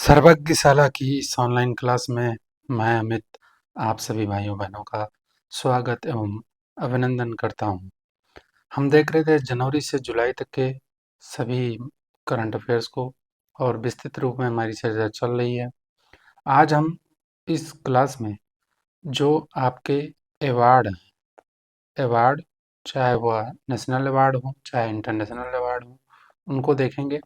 सर्वज्ञशाला की इस online class में मैं अमित आप सभी भाइयों बहनों का स्वागत एवं अभिनंदन करता हूं। हम देख रहे थे जनवरी से जुलाई तक के सभी करंट अफेयर्स को और विस्तृत रूप में हमारी चर्चा चल रही है। आज हम इस क्लास में जो आपके अवार्ड अवार्ड चाहे वह नेशनल अवार्ड हो चाहे इंटरनेशनल अवार्ड हो उनको देखेंगे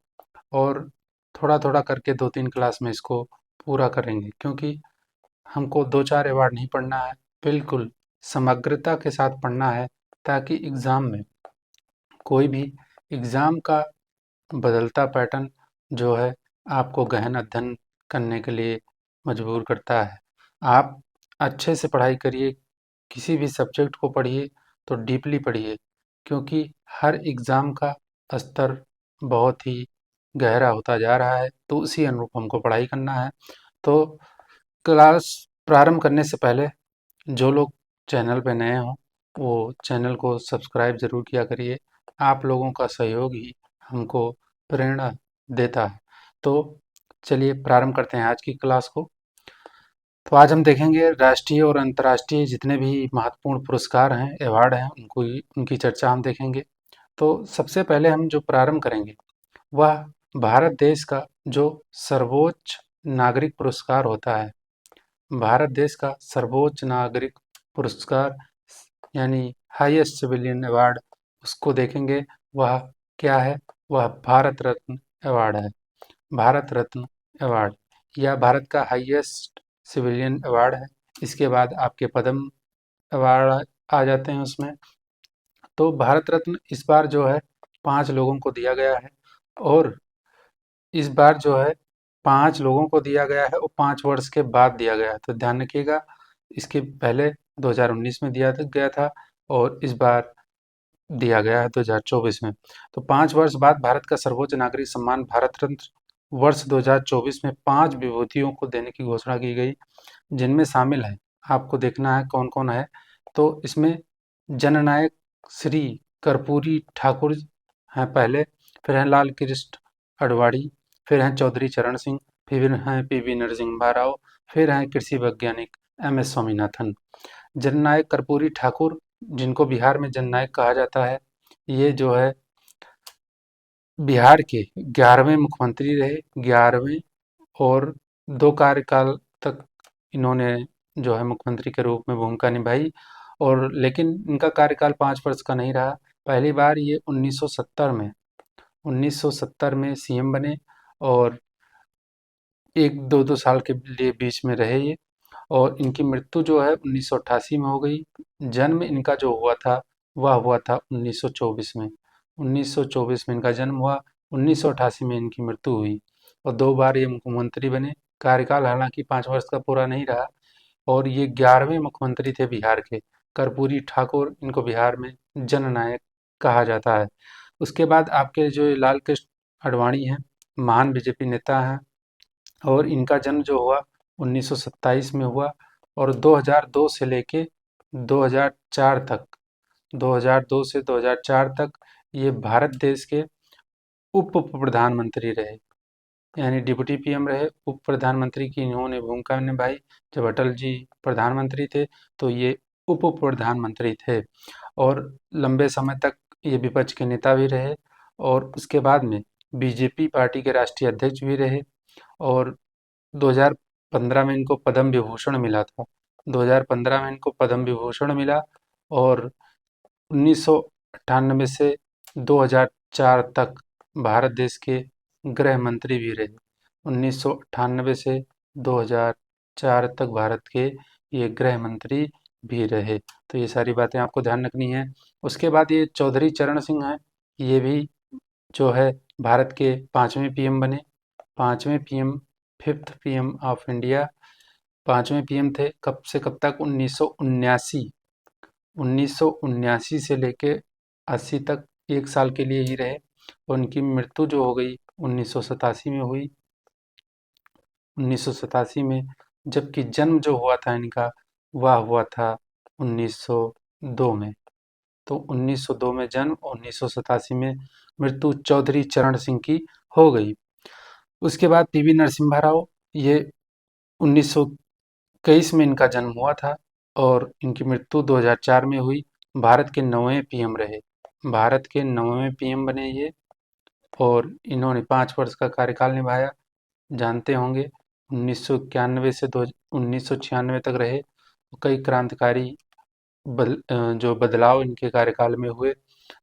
और थोड़ा थोड़ा करके 2-3 क्लास में इसको पूरा करेंगे, क्योंकि हमको 2-4 अवार्ड नहीं पढ़ना है, बिल्कुल समग्रता के साथ पढ़ना है, ताकि एग्ज़ाम में कोई भी एग्ज़ाम का बदलता पैटर्न जो है आपको गहन अध्ययन करने के लिए मजबूर करता है। आप अच्छे से पढ़ाई करिए, किसी भी सब्जेक्ट को पढ़िए तो डीपली पढ़िए, क्योंकि हर एग्ज़ाम का स्तर बहुत ही गहरा होता जा रहा है, तो उसी अनुरूप हमको पढ़ाई करना है। तो क्लास प्रारंभ करने से पहले जो लोग चैनल पे नए हों वो चैनल को सब्सक्राइब ज़रूर किया करिए। आप लोगों का सहयोग ही हमको प्रेरणा देता है। तो चलिए प्रारंभ करते हैं आज की क्लास को। तो आज हम देखेंगे राष्ट्रीय और अंतर्राष्ट्रीय जितने भी महत्वपूर्ण पुरस्कार हैं, अवार्ड हैं, उनकी चर्चा हम देखेंगे। तो सबसे पहले हम जो प्रारंभ करेंगे वह भारत देश का जो सर्वोच्च नागरिक पुरस्कार होता है, भारत देश का सर्वोच्च नागरिक पुरस्कार यानी हाईएस्ट सिविलियन अवार्ड, उसको देखेंगे। वह क्या है? वह भारत रत्न अवार्ड है। भारत रत्न अवार्ड यह भारत का हाईएस्ट सिविलियन अवार्ड है। इसके बाद आपके पद्म अवार्ड आ जाते हैं उसमें। तो भारत रत्न इस बार जो है 5 लोगों को दिया गया है, और इस बार जो है 5 लोगों को दिया गया है और 5 वर्ष के बाद दिया गया है। तो ध्यान रखिएगा, इसके पहले 2019 में दिया गया था और इस बार दिया गया है 2024 में। तो 5 वर्ष बाद भारत का सर्वोच्च नागरिक सम्मान भारत रत्न वर्ष 2024 में 5 विभूतियों को देने की घोषणा की गई, जिनमें शामिल है, आपको देखना है कौन कौन है। तो इसमें जननायक श्री कर्पूरी ठाकुर हैं पहले, फिर हैं लाल कृष्ण अडवाणी, फिर हैं चौधरी चरण सिंह, फिर हैं पीवी नरसिम्हा राव, फिर हैं कृषि वैज्ञानिक एम.एस. स्वामीनाथन। जननायक कर्पूरी ठाकुर, जिनको बिहार में जननायक कहा जाता है, ये जो है बिहार के 11वें मुख्यमंत्री रहे, 11वें, और 2 कार्यकाल तक इन्होंने जो है मुख्यमंत्री के रूप में भूमिका निभाई, और लेकिन इनका कार्यकाल 5 वर्ष का नहीं रहा। पहली बार ये 1970 में सीएम बने और 1-2 साल के लिए बीच में रहे ये, और इनकी मृत्यु जो है 1988 में हो गई। जन्म इनका जो हुआ था वह हुआ था 1924 में। 1924 में इनका जन्म हुआ, 1988 में इनकी मृत्यु हुई, और 2 बार ये मुख्यमंत्री बने। कार्यकाल हालांकि 5 वर्ष का पूरा नहीं रहा, और ये 11वें मुख्यमंत्री थे बिहार के। कर्पूरी ठाकुर, इनको बिहार में जननायक कहा जाता है। उसके बाद आपके जो ये लाल कृष्ण आडवाणी हैं, महान बीजेपी नेता हैं, और इनका जन्म जो हुआ 1927 में हुआ, और 2002 से लेके 2004 तक, 2002 से 2004 तक ये भारत देश के उप प्रधानमंत्री रहे, यानी डिप्टी पीएम रहे। उप प्रधानमंत्री की इन्होंने भूमिका निभाई। जब अटल जी प्रधानमंत्री थे तो ये उप प्रधानमंत्री थे, और लंबे समय तक ये विपक्ष के नेता भी रहे, और उसके बाद में बीजेपी पार्टी के राष्ट्रीय अध्यक्ष भी रहे, और 2015 में इनको पद्म विभूषण मिला था। 2015 में इनको पद्म विभूषण मिला, और 1998 से 2004 तक भारत देश के गृह मंत्री भी रहे। 1998 से 2004 तक भारत के ये गृह मंत्री भी रहे। तो ये सारी बातें आपको ध्यान रखनी है। उसके बाद ये चौधरी चरण सिंह हैं, ये भी जो है भारत के 5वें पीएम बने। 5वें PM, 5th PM of India, 5वें पीएम थे। कब से कब तक? 1979 से लेके 80 तक 1 साल के लिए ही रहे, और उनकी मृत्यु जो हो गई 1987 में हुई। 1987 में, जबकि जन्म जो हुआ था इनका वह हुआ था 1902 में। तो 1902 में जन्म और 1987 में मृत्यु चौधरी चरण सिंह की हो गई। उसके बाद पीवी नरसिम्हा राव, ये 1923 में इनका जन्म हुआ था और इनकी मृत्यु 2004 में हुई। भारत के 9वें पीएम रहे। भारत के 9वें पीएम बने ये और इन्होंने 5 वर्ष का कार्यकाल निभाया। जानते होंगे 1991 से 1996 तक रहे। कई क्रांतिकारी जो बदलाव इनके कार्यकाल में हुए।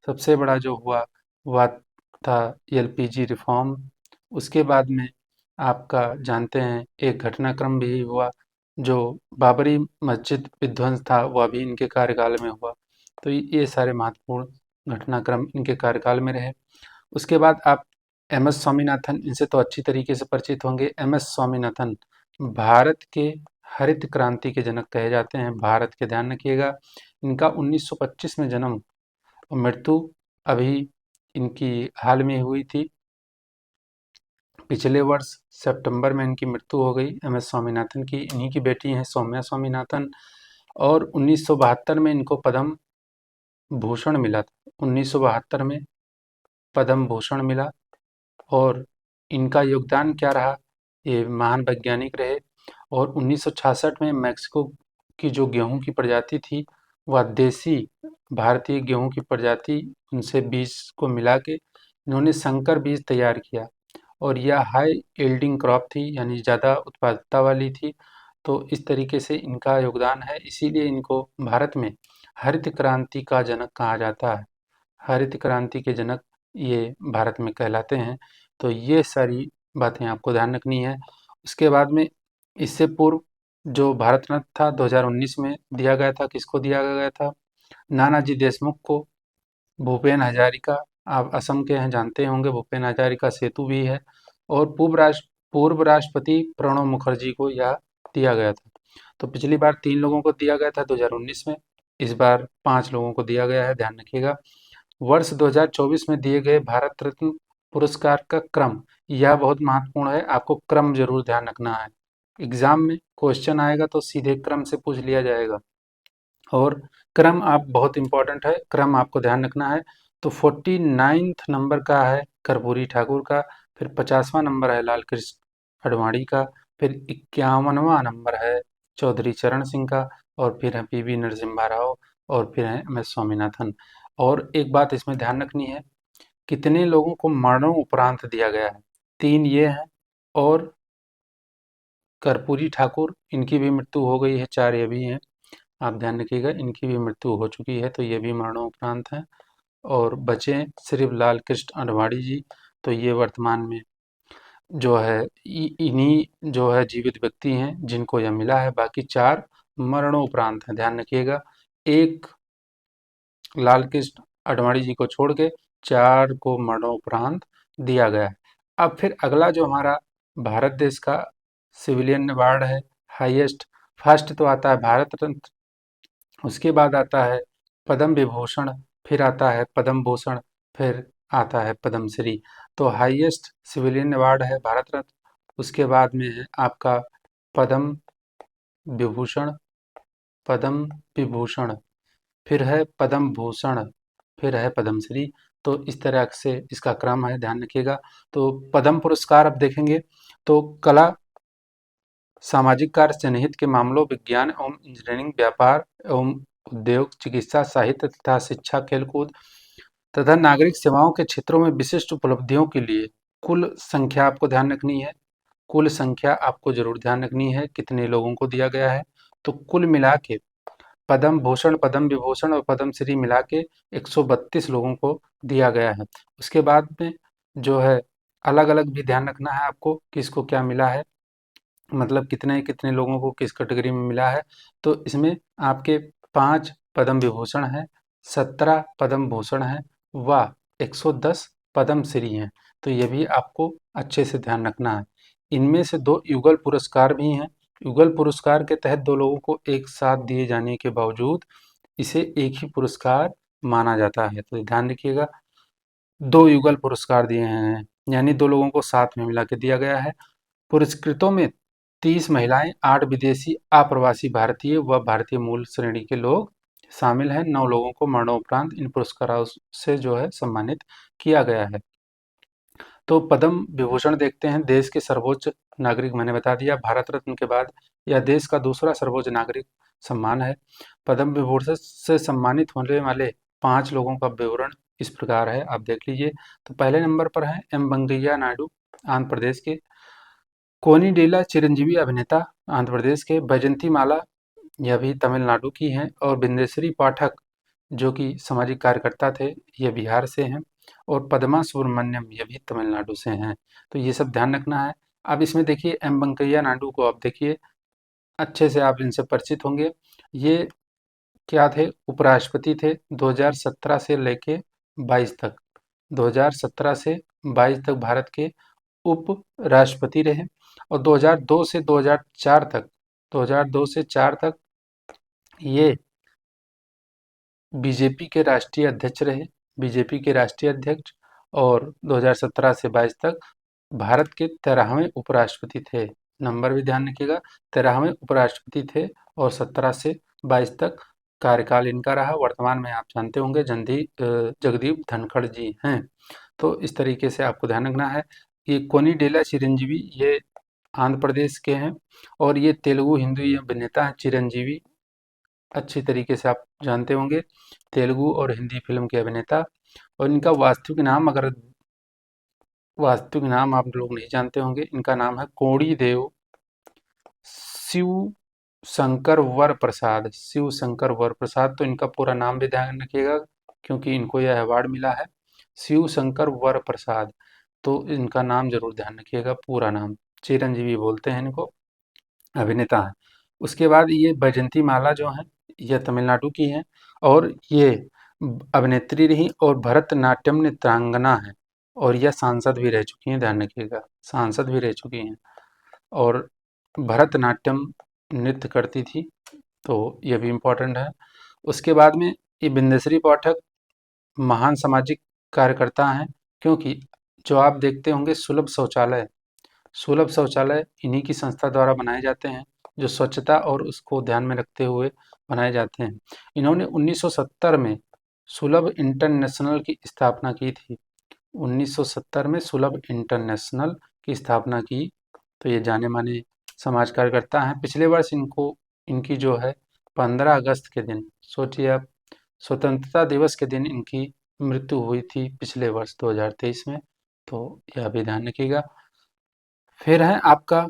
सबसे बड़ा जो हुआ था एलपीजी रिफॉर्म। उसके बाद में आपका जानते हैं एक घटनाक्रम भी हुआ, जो बाबरी मस्जिद विध्वंस था, वह भी इनके कार्यकाल में हुआ। तो ये सारे महत्वपूर्ण घटनाक्रम इनके कार्यकाल में रहे। उसके बाद आप एम एस स्वामीनाथन, इनसे तो अच्छी तरीके से परिचित होंगे। एम एस स्वामीनाथन भारत के हरित क्रांति के जनक कहे जाते हैं। भारत के, ध्यान रखिएगा, इनका 1925 में जन्म और मृत्यु अभी इनकी हाल में हुई थी। पिछले वर्ष सितंबर में इनकी मृत्यु हो गई एम एस स्वामीनाथन की। इन्हीं की बेटी हैं सौम्या स्वामीनाथन। और 1972 में इनको पद्म भूषण मिला था। 1972 में पद्म भूषण मिला और इनका योगदान क्या रहा, ये महान वैज्ञानिक रहे। और 1966 में मैक्सिको की जो गेहूं की प्रजाति थी, वह देसी भारतीय गेहूं की प्रजाति, उनसे बीज को मिला के इन्होंने संकर बीज तैयार किया और यह हाई यील्डिंग क्रॉप थी, यानी ज़्यादा उत्पादकता वाली थी। तो इस तरीके से इनका योगदान है, इसीलिए इनको भारत में हरित क्रांति का जनक कहा जाता है। हरित क्रांति के जनक ये भारत में कहलाते हैं। तो ये सारी बातें आपको ध्यान रखनी है। उसके बाद में इससे पूर्व जो भारत रत्न था 2019 में दिया गया था, किसको दिया गया था? नानाजी देशमुख को। भूपेन हजारिका, आप असम के हैं, जानते होंगे, भूपेन हजारिका सेतु भी है। और पूर्व राष्ट्रपति प्रणब मुखर्जी को यह दिया गया था। तो पिछली बार 3 लोगों को दिया गया था 2019 में, इस बार 5 लोगों को दिया गया है, ध्यान रखिएगा। वर्ष 2024 में दिए गए भारत रत्न पुरस्कार का क्रम, यह बहुत महत्वपूर्ण है, आपको क्रम जरूर ध्यान रखना है। एग्जाम में क्वेश्चन आएगा तो सीधे क्रम से पूछ लिया जाएगा और क्रम आप बहुत इंपॉर्टेंट है, क्रम आपको ध्यान रखना है। तो 49th नंबर का है कर्पूरी ठाकुर का, फिर 50वां नंबर है लाल कृष्ण आडवाणी का, फिर 51वां नंबर है चौधरी चरण सिंह का, और फिर है पीवी नरसिम्हा राव, और फिर है एम एस स्वामीनाथन। और एक बात इसमें ध्यान रखनी है, कितने लोगों को मरणोपरांत दिया गया है? 3 ये हैं और कर्पूरी ठाकुर, इनकी भी मृत्यु हो गई है। 4 ये भी हैं, आप ध्यान रखिएगा, इनकी भी मृत्यु हो चुकी है, तो ये भी मरणोपरांत हैं। और बचे सिर्फ लाल कृष्ण आडवाणी जी, तो ये वर्तमान में जो है इन्हीं जो है जीवित व्यक्ति हैं जिनको यह मिला है। बाकी 4 मरणोपरांत हैं, ध्यान रखिएगा। एक लाल कृष्ण आडवाणी जी को छोड़ के 4 को मरणोपरांत दिया गया है। अब फिर अगला जो हमारा भारत देश का सिविलियन अवार्ड है हाईएस्ट, फर्स्ट तो आता है भारत रत्न, उसके बाद आता है पद्म विभूषण, फिर आता है पद्म भूषण, फिर आता है पद्मश्री। तो हाईएस्ट सिविलियन अवार्ड है भारत रत्न, उसके बाद में है आपका पद्म विभूषण, पद्म विभूषण, फिर है पद्म भूषण, फिर है पद्मश्री। तो इस तरह से इसका क्रम है, ध्यान रखिएगा। तो पद्म पुरस्कार अब देखेंगे तो कला, सामाजिक कार्य, जनहित के मामलों, विज्ञान एवं इंजीनियरिंग, व्यापार एवं उद्योग, चिकित्सा, साहित्य तथा शिक्षा, खेलकूद तथा नागरिक सेवाओं के क्षेत्रों में विशिष्ट उपलब्धियों के लिए कुल संख्या आपको ध्यान रखनी है। कुल संख्या आपको जरूर ध्यान रखनी है, कितने लोगों को दिया गया है। तो कुल मिला के पद्म भूषण, पद्म विभूषण और पद्मश्री मिला के 132 लोगों को दिया गया है। उसके बाद में जो है अलग अलग भी ध्यान रखना है आपको, किसको क्या मिला है, मतलब कितने कितने लोगों को किस कैटेगरी में मिला है। तो इसमें आपके 5 पद्म विभूषण हैं, 17 पद्म भूषण हैं व 110 पद्मश्री हैं। तो ये भी आपको अच्छे से ध्यान रखना है। इनमें से 2 युगल पुरस्कार भी हैं। युगल पुरस्कार के तहत 2 लोगों को एक साथ दिए जाने के बावजूद इसे एक ही पुरस्कार माना जाता है। तो ध्यान रखिएगा, 2 युगल पुरस्कार दिए हैं, यानी 2 लोगों को साथ में मिला के दिया गया है। पुरस्कृतों में 30 महिलाएं, 8 विदेशी अप्रवासी भारतीय व भारतीय मूल श्रेणी के लोग शामिल हैं। 9 लोगों को मरणोपरांत इन पुरस्कारों से जो है सम्मानित किया गया है। तो पद्म विभूषण देखते हैं, देश के सर्वोच्च नागरिक मैंने बता दिया, भारत रत्न के बाद यह देश का दूसरा सर्वोच्च नागरिक सम्मान है। पद्म विभूषण से सम्मानित होने वाले 5 लोगों का विवरण इस प्रकार है, आप देख लीजिए। तो पहले नंबर पर हैं एम वेंकैया नायडू, आंध्र प्रदेश के। कोनिडेला चिरंजीवी, अभिनेता, आंध्र प्रदेश के। बैजंती माला, यह भी तमिलनाडु की हैं। और बिंदेश्वरी पाठक, जो कि सामाजिक कार्यकर्ता थे, ये बिहार से हैं। और पद्मा सुब्रमण्यम, ये भी तमिलनाडु से हैं। तो ये सब ध्यान रखना है। अब इसमें देखिए एम वेंकैया नायडू को आप देखिए, अच्छे से आप इनसे परिचित होंगे। ये क्या थे? उपराष्ट्रपति थे 2017 से लेके 22 तक। 2017 से 22 तक भारत के उप राष्ट्रपति रहे। और 2002 से 2004 तक, 2002 से 4 तक ये बीजेपी के राष्ट्रीय अध्यक्ष रहे, बीजेपी के राष्ट्रीय अध्यक्ष। और 2017 से 22 तक भारत के 13वें उपराष्ट्रपति थे। नंबर भी ध्यान रखिएगा, 13वें उपराष्ट्रपति थे। और 17 से 22 तक कार्यकाल इनका रहा। वर्तमान में आप जानते होंगे जगदीप धनखड़ जी हैं। तो इस तरीके से आपको ध्यान रखना है। ये कोनिडेला चिरंजीवी, ये आंध्र प्रदेश के हैं। और ये तेलुगु हिंदी अभिनेता हैं चिरंजीवी, अच्छी तरीके से आप जानते होंगे, तेलुगु और हिंदी फिल्म के अभिनेता। और इनका वास्तविक नाम आप लोग नहीं जानते होंगे, इनका नाम है कोड़ी देव शिव शंकर वर प्रसाद, शिव शंकर वर प्रसाद। तो इनका पूरा नाम भी ध्यान रखिएगा, क्योंकि इनको यह अवार्ड मिला है, शिव शंकर वर प्रसाद। तो इनका नाम जरूर ध्यान रखिएगा, पूरा नाम। चिरंजीवी बोलते हैं इनको, अभिनेता हैं। उसके बाद ये बैजंती माला जो हैं, यह तमिलनाडु की हैं। और ये अभिनेत्री रही और भरतनाट्यम नृत्यांगना है। और यह सांसद भी रह चुकी हैं, ध्यान रखिएगा, सांसद भी रह चुकी हैं। और भरतनाट्यम नृत्य करती थी, तो यह भी इम्पोर्टेंट है। उसके बाद में ये बिंदेश्वरी पाठक महान सामाजिक कार्यकर्ता हैं, क्योंकि जो आप देखते होंगे सुलभ शौचालय इन्हीं की संस्था द्वारा बनाए जाते हैं, जो स्वच्छता और उसको ध्यान में रखते हुए बनाए जाते हैं। इन्होंने 1970 में सुलभ इंटरनेशनल की स्थापना की थी। 1970 में सुलभ इंटरनेशनल की स्थापना की। तो ये जाने माने समाज कार्यकर्ता हैं। पिछले वर्ष इनकी जो है 15 अगस्त के दिन, सोचिए आप, स्वतंत्रता दिवस के दिन इनकी मृत्यु हुई थी, पिछले वर्ष 2023 में। तो यह भी ध्यान रखिएगा। फिर है आपका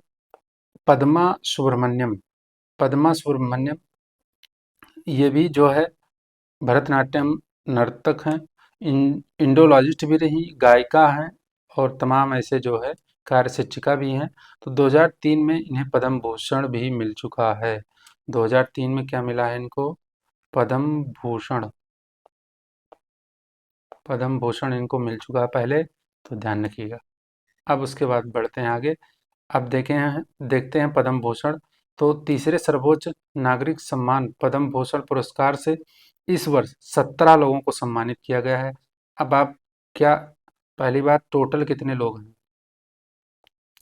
पद्मा सुब्रमण्यम। पद्मा सुब्रमण्यम, ये भी जो है भरतनाट्यम नर्तक हैं, इंडोलॉजिस्ट भी रही, गायिका हैं। और तमाम ऐसे जो है कार्य शिक्षिका भी हैं। तो 2003 में इन्हें पद्म भूषण भी मिल चुका है। 2003 में क्या मिला है इनको? पद्म भूषण। पद्म भूषण इनको मिल चुका है पहले, तो ध्यान रखिएगा। अब उसके बाद बढ़ते हैं आगे। अब देखते हैं पद्म भूषण। तो तीसरे सर्वोच्च नागरिक सम्मान पद्म भूषण पुरस्कार से इस वर्ष 17 लोगों को सम्मानित किया गया है। अब आप क्या, पहली बात, टोटल कितने लोग हैं?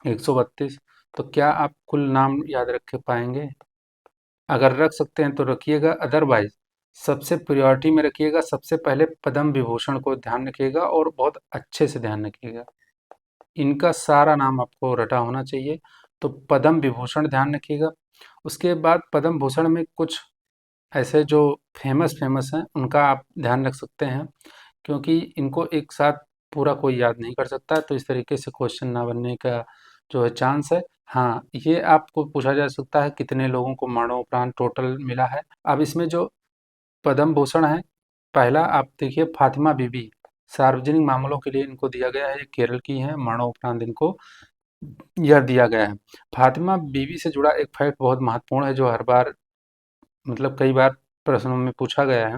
132। तो क्या आप कुल नाम याद रख पाएंगे? अगर रख सकते हैं तो रखिएगा, अदरवाइज सबसे प्रायोरिटी में रखिएगा। सबसे पहले पद्म विभूषण को ध्यान रखिएगा और बहुत अच्छे से ध्यान रखिएगा। इनका सारा नाम आपको रटा होना चाहिए। तो पद्म विभूषण ध्यान रखिएगा। उसके बाद पद्म भूषण में कुछ ऐसे जो फेमस हैं, उनका आप ध्यान रख सकते हैं, क्योंकि इनको एक साथ पूरा कोई याद नहीं कर सकता। तो इस तरीके से क्वेश्चन ना बनने का जो है चांस है। हाँ, ये आपको पूछा जा सकता है कितने लोगों को मरणोपरांत टोटल मिला है। अब इसमें जो पद्म भूषण है, पहला आप देखिए फातिमा बीबी, सार्वजनिक मामलों के लिए इनको दिया गया है, ये केरल की हैं, मरणोपरांत इनको यह दिया गया है। फातिमा बीवी से जुड़ा एक फैक्ट बहुत महत्वपूर्ण है, जो हर बार, मतलब कई बार प्रश्नों में पूछा गया है।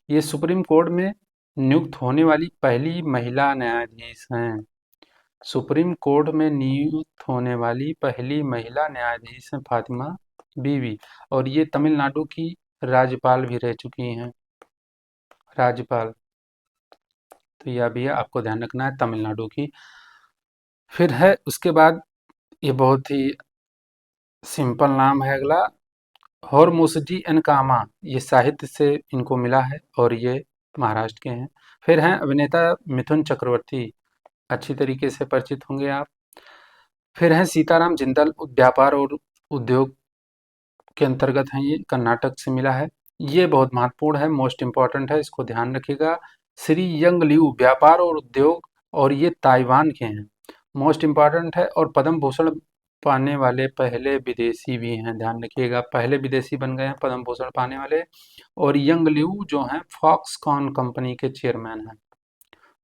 ये सुप्रीम कोर्ट में नियुक्त होने वाली पहली महिला न्यायाधीश हैं। सुप्रीम कोर्ट में नियुक्त होने वाली पहली महिला न्यायाधीश हैं फातिमा बीवी। और ये तमिलनाडु की राज्यपाल भी रह चुकी हैं, राज्यपाल। तो यह भी है, आपको ध्यान रखना है, तमिलनाडु की। फिर है उसके बाद, ये बहुत ही सिंपल नाम है अगला, हॉर्मुसजी एन कामा, ये साहित्य से इनको मिला है और ये महाराष्ट्र के हैं। फिर हैं अभिनेता मिथुन चक्रवर्ती। अच्छी तरीके से परिचित होंगे आप। फिर हैं सीताराम जिंदल, व्यापार और उद्योग के अंतर्गत हैं, ये कर्नाटक से मिला है। ये बहुत महत्वपूर्ण है, मोस्ट इम्पॉर्टेंट है, इसको ध्यान रखिएगा। श्री यंग लियू, व्यापार और उद्योग, और ये ताइवान के हैं, मोस्ट इम्पॉर्टेंट है। और पद्म भूषण पाने वाले पहले विदेशी भी हैं, ध्यान रखिएगा, पहले विदेशी बन गए हैं पद्म भूषण पाने वाले। और यंग लियू जो हैं फॉक्सकॉन कंपनी के चेयरमैन हैं,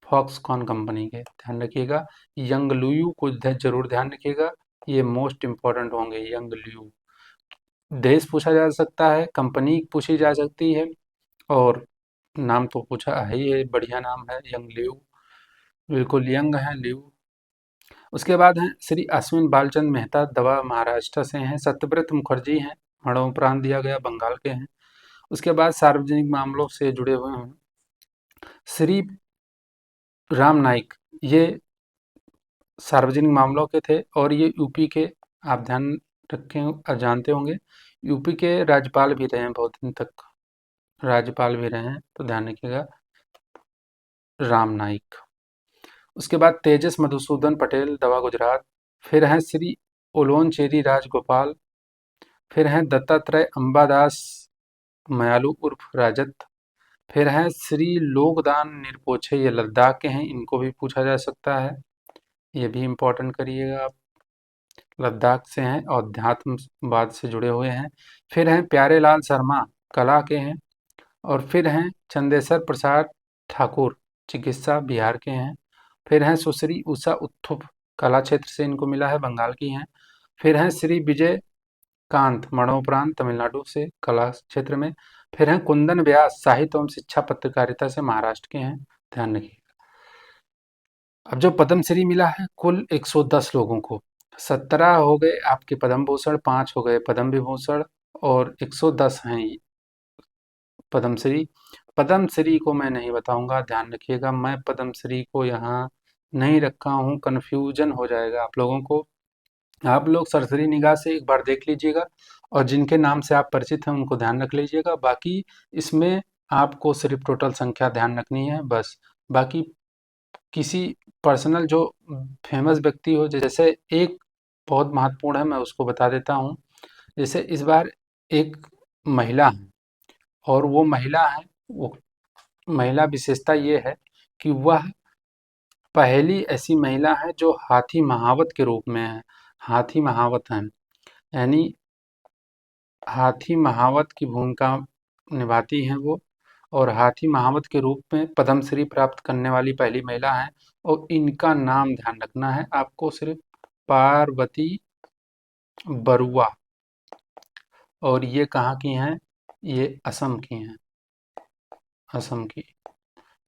फॉक्सकॉन कंपनी के, ध्यान रखिएगा। यंग लियू को जरूर ध्यान रखिएगा, ये मोस्ट इम्पॉर्टेंट होंगे। यंग लियू, देश पूछा जा सकता है, कंपनी पूछी जा सकती है, और नाम तो पूछा है ही, है बढ़िया नाम है यंग लियू, बिल्कुल यंग है लियू। उसके बाद हैं श्री अश्विन बालचंद मेहता, दवा महाराष्ट्र से हैं। सत्यव्रत मुखर्जी हैं, मरणोपरांत दिया गया, बंगाल के हैं। उसके बाद सार्वजनिक मामलों से जुड़े हुए हैं श्री राम नाइक, ये सार्वजनिक मामलों के थे, और ये यूपी के, आप ध्यान रखें, जानते होंगे, यूपी के राज्यपाल भी रहे हैं, बहुत दिन तक राज्यपाल भी रहे हैं, तो ध्यान रखिएगा राम नाइक। उसके बाद तेजस मधुसूदन पटेल, दवा गुजरात। फिर हैं श्री ओलोनचेरी राजगोपाल। फिर हैं दत्तात्रेय अंबादास मयालू उर्फ राजत। फिर हैं श्री लोकदान निरपोछे, ये लद्दाख के हैं, इनको भी पूछा जा सकता है, ये भी इम्पोर्टेंट करिएगा आप, लद्दाख से हैं और अध्यात्मवाद से जुड़े हुए हैं। फिर हैं प्यारेलाल शर्मा, कला के हैं। और फिर हैं चंदेश्वर प्रसाद ठाकुर, चिकित्सा, बिहार के हैं। फिर हैं सुश्री उषा उत्थुप, कला क्षेत्र से इनको मिला है, बंगाल की हैं। फिर हैं श्री विजय कांत, मरणोपरांत, तमिलनाडु से, कला क्षेत्र में। फिर हैं कुंदन व्यास, साहित्य एवं शिक्षा पत्रकारिता से, महाराष्ट्र के हैं, ध्यान रखिए। अब जो पद्मश्री मिला है कुल 110 लोगों को, 17 हो गए आपके पद्म भूषण, 5 हो गए पद्म विभूषण, और 110 हैं पद्मश्री। पद्मश्री को मैं नहीं बताऊंगा, ध्यान रखिएगा, मैं पद्मश्री को यहाँ नहीं रखा हूँ, कन्फ्यूजन हो जाएगा आप लोगों को। आप लोग सरसरी निगाह से एक बार देख लीजिएगा, और जिनके नाम से आप परिचित हैं उनको ध्यान रख लीजिएगा। बाकी इसमें आपको सिर्फ टोटल संख्या ध्यान रखनी है बस। बाकी किसी पर्सनल जो फेमस व्यक्ति हो, जैसे एक बहुत महत्वपूर्ण है, मैं उसको बता देता हूँ। जैसे इस बार एक महिला है, और वो महिला है, वो महिला विशेषता ये है कि वह पहली ऐसी महिला है जो हाथी महावत के रूप में है। हाथी महावत हैं, यानी हाथी महावत की भूमिका निभाती हैं वो, और हाथी महावत के रूप में पद्मश्री प्राप्त करने वाली पहली महिला हैं। और इनका नाम ध्यान रखना है आपको, सिर्फ पार्वती बरुआ, और ये कहाँ की हैं, ये असम की हैं, असम की,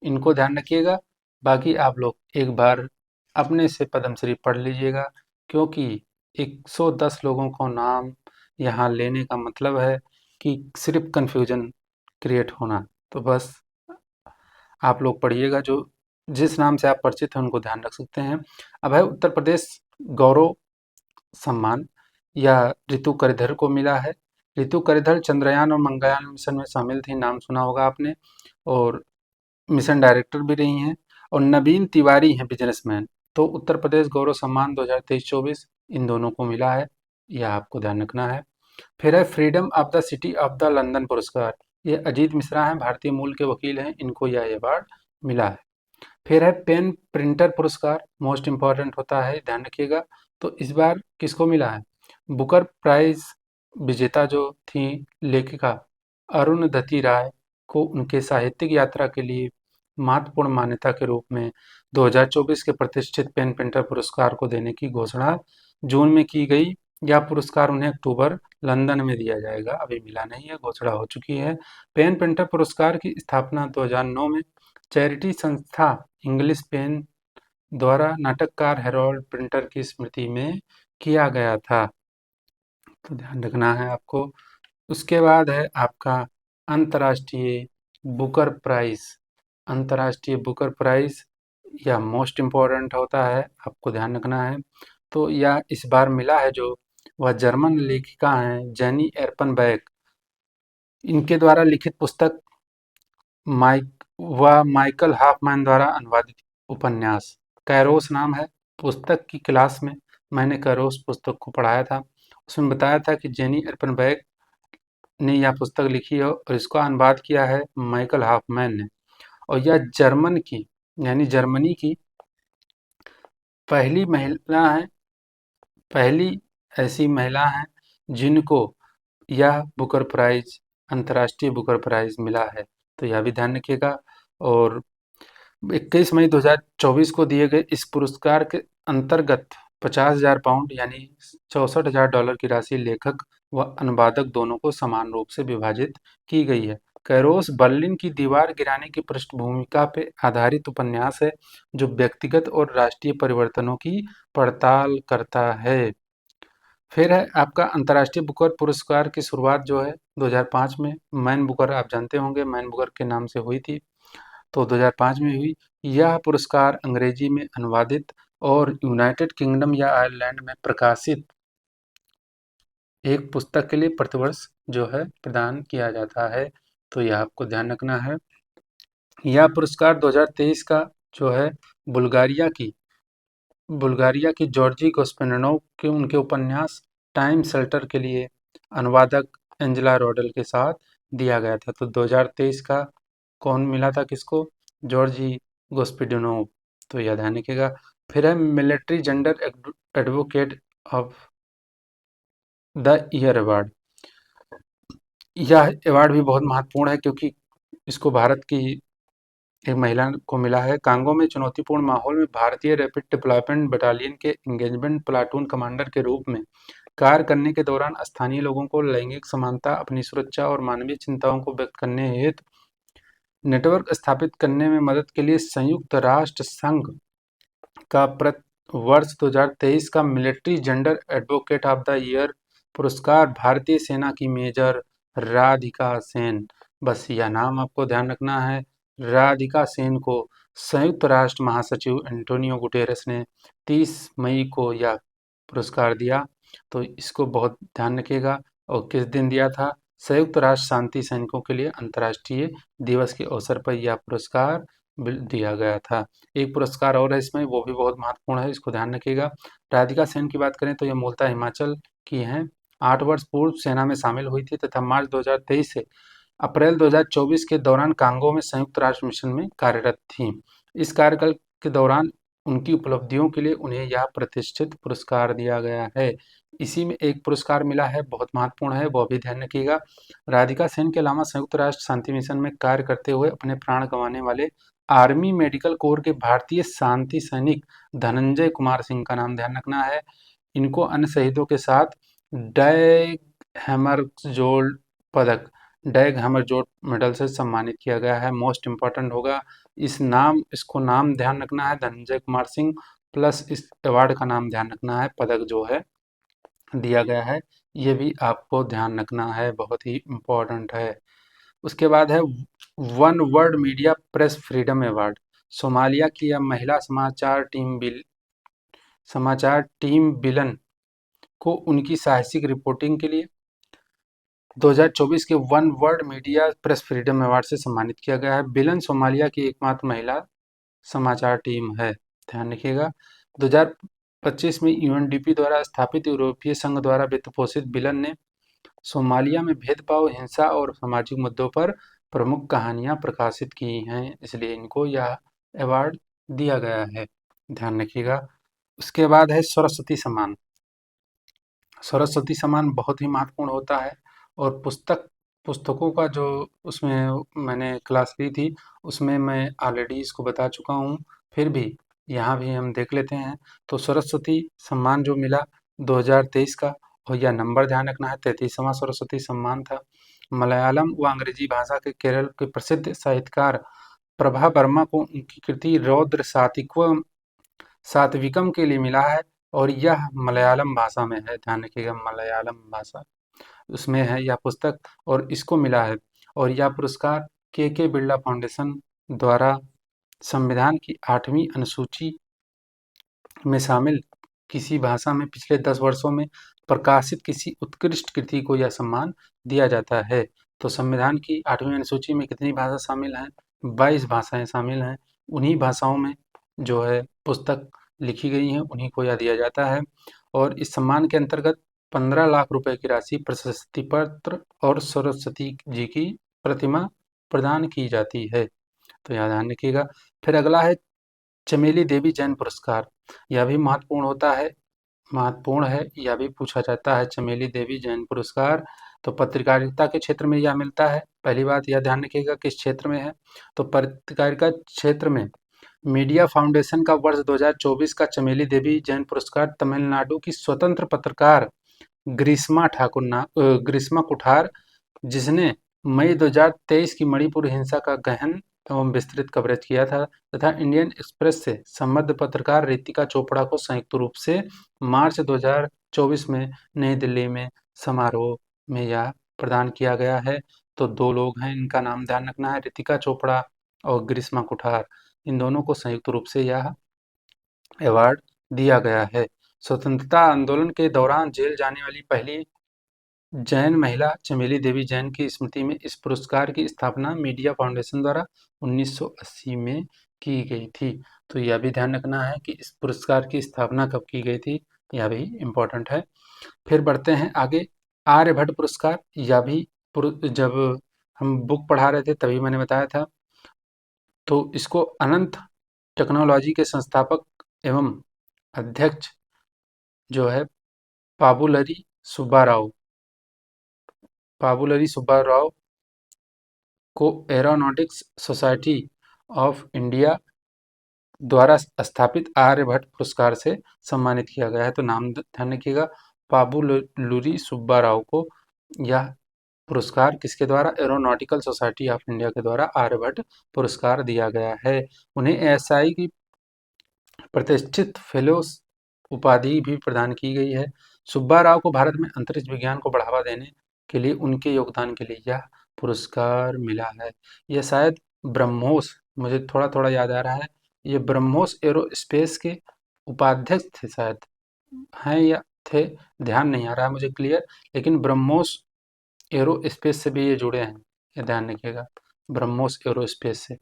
इनको ध्यान रखिएगा। बाकी आप लोग एक बार अपने से पद्मश्री पढ़ लीजिएगा, क्योंकि 110 लोगों को नाम यहाँ लेने का मतलब है कि सिर्फ कन्फ्यूजन क्रिएट होना, तो बस आप लोग पढ़िएगा, जो जिस नाम से आप परिचित हैं उनको ध्यान रख सकते हैं। अब है उत्तर प्रदेश गौरव सम्मान, यह ऋतु करिधर को मिला है। ऋतु करिधर चंद्रयान और मंगलयान मिशन में शामिल थी, नाम सुना होगा आपने, और मिशन डायरेक्टर भी रही हैं। और नवीन तिवारी हैं बिजनेसमैन। तो उत्तर प्रदेश गौरव सम्मान 2023-24 इन दोनों को मिला है, यह आपको ध्यान रखना है। फिर है freedom of the city of the London पुरस्कार, ये अजीत मिश्रा हैं, भारतीय मूल के वकील हैं, इनको यह अवार्ड मिला है। फिर है पेन प्रिंटर पुरस्कार, मोस्ट इम्पॉर्टेंट होता है, ध्यान रखिएगा। तो इस बार किसको मिला है, बुकर प्राइज विजेता जो थी लेखिका अरुणधति राय को उनके साहित्यिक यात्रा के लिए महत्वपूर्ण मान्यता के रूप में 2024 के प्रतिष्ठित पेन प्रिंटर पुरस्कार को देने की घोषणा जून में की गई। यह पुरस्कार उन्हें अक्टूबर लंदन में दिया जाएगा, अभी मिला नहीं है, घोषणा हो चुकी है। पेन प्रिंटर पुरस्कार की स्थापना 2009 में चैरिटी संस्था इंग्लिश पेन द्वारा नाटककार हैरोल्ड प्रिंटर की स्मृति में किया गया था, तो ध्यान रखना है आपको। उसके बाद है आपका अंतर्राष्ट्रीय बुकर प्राइज, अंतर्राष्ट्रीय बुकर प्राइज, यह मोस्ट इम्पोर्टेंट होता है, आपको ध्यान रखना है। तो यह इस बार मिला है जो, वह जर्मन लेखिका हैं जेनी एर्पनबैक, इनके द्वारा लिखित पुस्तक माइकल हॉफमैन द्वारा अनुवादित उपन्यास, कैरोस नाम है। पुस्तक की क्लास में मैंने कैरोस पुस्तक को पढ़ाया था। उसमें बताया था कि जेनी एर्पनबर्ग ने यह पुस्तक लिखी है और इसका अनुवाद किया है माइकल हॉफमैन ने। और यह जर्मन की यानी जर्मनी की पहली महिला है, पहली ऐसी महिला हैं जिनको यह बुकर प्राइज, अंतर्राष्ट्रीय बुकर प्राइज मिला है। तो यह भी ध्यान रखिएगा। और 21 मई 2024 को दिए गए इस पुरस्कार के अंतर्गत 50,000 पाउंड यानी $64,000 की राशि लेखक व अनुवादक दोनों को समान रूप से विभाजित की गई है। कैरोस बर्लिन की दीवार गिराने की पृष्ठभूमिका पे आधारित उपन्यास है जो व्यक्तिगत और राष्ट्रीय परिवर्तनों की पड़ताल करता है। फिर है आपका अंतर्राष्ट्रीय बुकर पुरस्कार की शुरुआत जो है 2005 में मैन बुकर, आप जानते होंगे मैन बुकर के नाम से हुई थी। तो 2005 में हुई। यह पुरस्कार अंग्रेजी में अनुवादित और यूनाइटेड किंगडम या आयरलैंड में प्रकाशित एक पुस्तक के लिए प्रतिवर्ष जो है प्रदान किया जाता है। तो यह आपको ध्यान रखना है। यह पुरस्कार 2023 का जो है बुल्गारिया की बुल्गारिया की जॉर्जी गोस्पेनिनोव के उनके उपन्यास टाइम शेल्टर के लिए अनुवादक एंजेला रोडल के साथ दिया गया था। तो 2023 का कौन मिला था किसको? जॉर्जी गोस्पेडिनोव। तो यह ध्यान रखिएगा। फिर है military gender advocate of the year award. यह अवार्ड भी बहुत महत्वपूर्ण है क्योंकि इसको भारत की एक महिला को मिला है। कांगो में चुनौतीपूर्ण माहौल में भारतीय रैपिड डिप्लॉयमेंट बटालियन के एंगेजमेंट प्लाटून कमांडर के रूप में कार्य करने के दौरान स्थानीय लोगों को लैंगिक समानता, अपनी सुरक्षा और मानवीय चिंताओं को व्यक्त करने हेतु नेटवर्क स्थापित करने में मदद के लिए संयुक्त राष्ट्र संघ का वर्ष 2023 का military gender advocate of the year पुरस्कार भारतीय सेना की मेजर राधिका सेन, बस यह नाम आपको ध्यान रखना है, राधिका सेन को संयुक्त राष्ट्र महासचिव एंटोनियो गुटेरेस ने 30 मई को यह पुरस्कार दिया। तो इसको बहुत ध्यान रखिएगा। और किस दिन दिया था? संयुक्त राष्ट्र शांति सैनिकों के लिए अंतर्राष्ट्रीय दिवस के अवसर पर यह पुरस्कार दिया गया था। एक पुरस्कार और है इसमें, वो भी बहुत महत्वपूर्ण है, इसको ध्यान रखिएगा। राधिका सेन की बात करें तो ये मूलतः हिमाचल की हैं। 8 वर्ष पूर्व सेना में शामिल हुई थी तथा मार्च 2023 से अप्रैल 2024 के दौरान कांगो में संयुक्त राष्ट्र मिशन में कार्यरत थीं। इस कार्यकाल के दौरान उनकी उपलब्धियों के लिए उन्हें यह प्रतिष्ठित पुरस्कार दिया गया है। इसी में एक पुरस्कार मिला है, बहुत महत्वपूर्ण है, वो भी ध्यान रखिएगा। राधिका सेन के अलावा संयुक्त राष्ट्र शांति मिशन में कार्य करते हुए अपने प्राण गंवाने वाले आर्मी मेडिकल कोर के भारतीय शांति सैनिक धनंजय कुमार सिंह का नाम ध्यान रखना है। इनको अन्य शहीदों के साथ डैग हैमरजोल्ड पदक, डैग हैमरजोल्ड मेडल से सम्मानित किया गया है। मोस्ट इम्पॉर्टेंट होगा इसको नाम ध्यान रखना है धनंजय कुमार सिंह, प्लस इस अवार्ड का नाम ध्यान रखना है, पदक जो है दिया गया है, ये भी आपको ध्यान रखना है, बहुत ही इम्पोर्टेंट है। उसके बाद है one world media press freedom award. Somalia की यह महिला समाचार टीम बिलन को उनकी साहसिक रिपोर्टिंग के लिए 2024 के one world media press freedom award से सम्मानित किया गया है। बिलन सोमालिया की एकमात्र महिला समाचार टीम है, ध्यान रखिएगा। 2025 में यूएनडीपी द्वारा स्थापित यूरोपीय संघ द्वारा वित्त पोषित बिलन ने सोमालिया में भेदभाव, हिंसा और सामाजिक मुद्दों पर प्रमुख कहानियां प्रकाशित की हैं, इसलिए इनको यह अवार्ड दिया गया है, ध्यान रखिएगा। उसके बाद है सरस्वती सम्मान। सरस्वती सम्मान बहुत ही महत्वपूर्ण होता है और पुस्तकों का जो उसमें मैंने क्लास ली थी उसमें मैं ऑलरेडी इसको बता चुका हूँ, फिर भी यहाँ भी हम देख लेते हैं। तो सरस्वती सम्मान जो मिला 2023 का, और यह नंबर ध्यान रखना है, 33वां सरस्वती सम्मान था। मलयालम व अंग्रेजी भाषा के केरल के प्रसिद्ध साहित्यकार प्रभा वर्मा को उनकी कृति रौद्र सात्विकम के लिए मिला है और यह मलयालम भाषा में है, ध्यान रखिएगा, मलयालम भाषा उसमें है यह पुस्तक और इसको मिला है। और यह पुरस्कार के बिरला फाउंडेशन द्वारा संविधान की 8वीं अनुसूची में शामिल किसी भाषा में पिछले 10 वर्षों में प्रकाशित किसी उत्कृष्ट कृति को यह सम्मान दिया जाता है। तो संविधान की 8वीं अनुसूची में कितनी भाषा शामिल हैं? 22 भाषाएं शामिल हैं। उन्हीं भाषाओं में जो है पुस्तक लिखी गई हैं उन्हीं को यह दिया जाता है। और इस सम्मान के अंतर्गत 15 लाख रुपए की राशि, प्रशस्ति पत्र और सरस्वती जी की प्रतिमा प्रदान की जाती है। तो यह ध्यान रखिएगा। फिर अगला है चमेली देवी जैन पुरस्कार। यह भी महत्वपूर्ण है, यह भी पूछा जाता है। चमेली देवी जैन पुरस्कार तो पत्रकारिता के क्षेत्र में यह मिलता है। पहली बात यह ध्यान रखिएगा किस क्षेत्र में है, तो पत्रकारिता क्षेत्र में मीडिया फाउंडेशन का वर्ष 2024 का चमेली देवी जैन पुरस्कार तमिलनाडु की स्वतंत्र पत्रकार ग्रीष्मा कुठार, जिसने मई 2023 की मणिपुर हिंसा का गहन एवं विस्तृत कवरेज किया था, तथा इंडियन एक्सप्रेस से संबद्ध पत्रकार रितिका चोपड़ा को संयुक्त रूप से मार्च 2024 में नई दिल्ली में समारोह में यह प्रदान किया गया है। तो 2 लोग हैं, इनका नाम ध्यान रखना है, रितिका चोपड़ा और ग्रीष्मा कुठार। इन दोनों को संयुक्त रूप से यह अवार्ड दिया गया है। स्वतंत्रता आंदोलन के दौरान जेल जाने वाली पहली जैन महिला चमेली देवी जैन की स्मृति में इस पुरस्कार की स्थापना मीडिया फाउंडेशन द्वारा 1980 में की गई थी। तो यह भी ध्यान रखना है कि इस पुरस्कार की स्थापना कब की गई थी, यह भी इम्पोर्टेंट है। फिर बढ़ते हैं आगे। आर्यभट्ट पुरस्कार, यह भी जब हम बुक पढ़ा रहे थे तभी मैंने बताया था। तो इसको अनंत टेक्नोलॉजी के संस्थापक एवं अध्यक्ष जो है पाबुलरी सुब्बाराव को एरोनॉटिक्स सोसाइटी ऑफ इंडिया द्वारा स्थापित आर्यभट्ट पुरस्कार से सम्मानित किया गया है। तो नाम ध्यान रखिएगा, पाबुलरी सुब्बाराव को यह पुरस्कार किसके द्वारा, एरोनॉटिकल सोसाइटी ऑफ इंडिया के द्वारा आर्यभट्ट पुरस्कार दिया गया है। उन्हें एएसआई की प्रतिष्ठित फेलोस उपाधि भी प्रदान की गई है। सुब्बाराव को भारत में अंतरिक्ष विज्ञान को बढ़ावा देने के लिए उनके योगदान के लिए यह पुरस्कार मिला है। यह शायद ब्रह्मोस, मुझे थोड़ा थोड़ा याद आ रहा है, ये ब्रह्मोस एरोस्पेस के उपाध्यक्ष थे शायद, हैं या थे, ध्यान नहीं आ रहा है मुझे क्लियर, लेकिन ब्रह्मोस एरोस्पेस से भी ये जुड़े हैं, ये ध्यान रखिएगा, ब्रह्मोस एरोस्पेस से।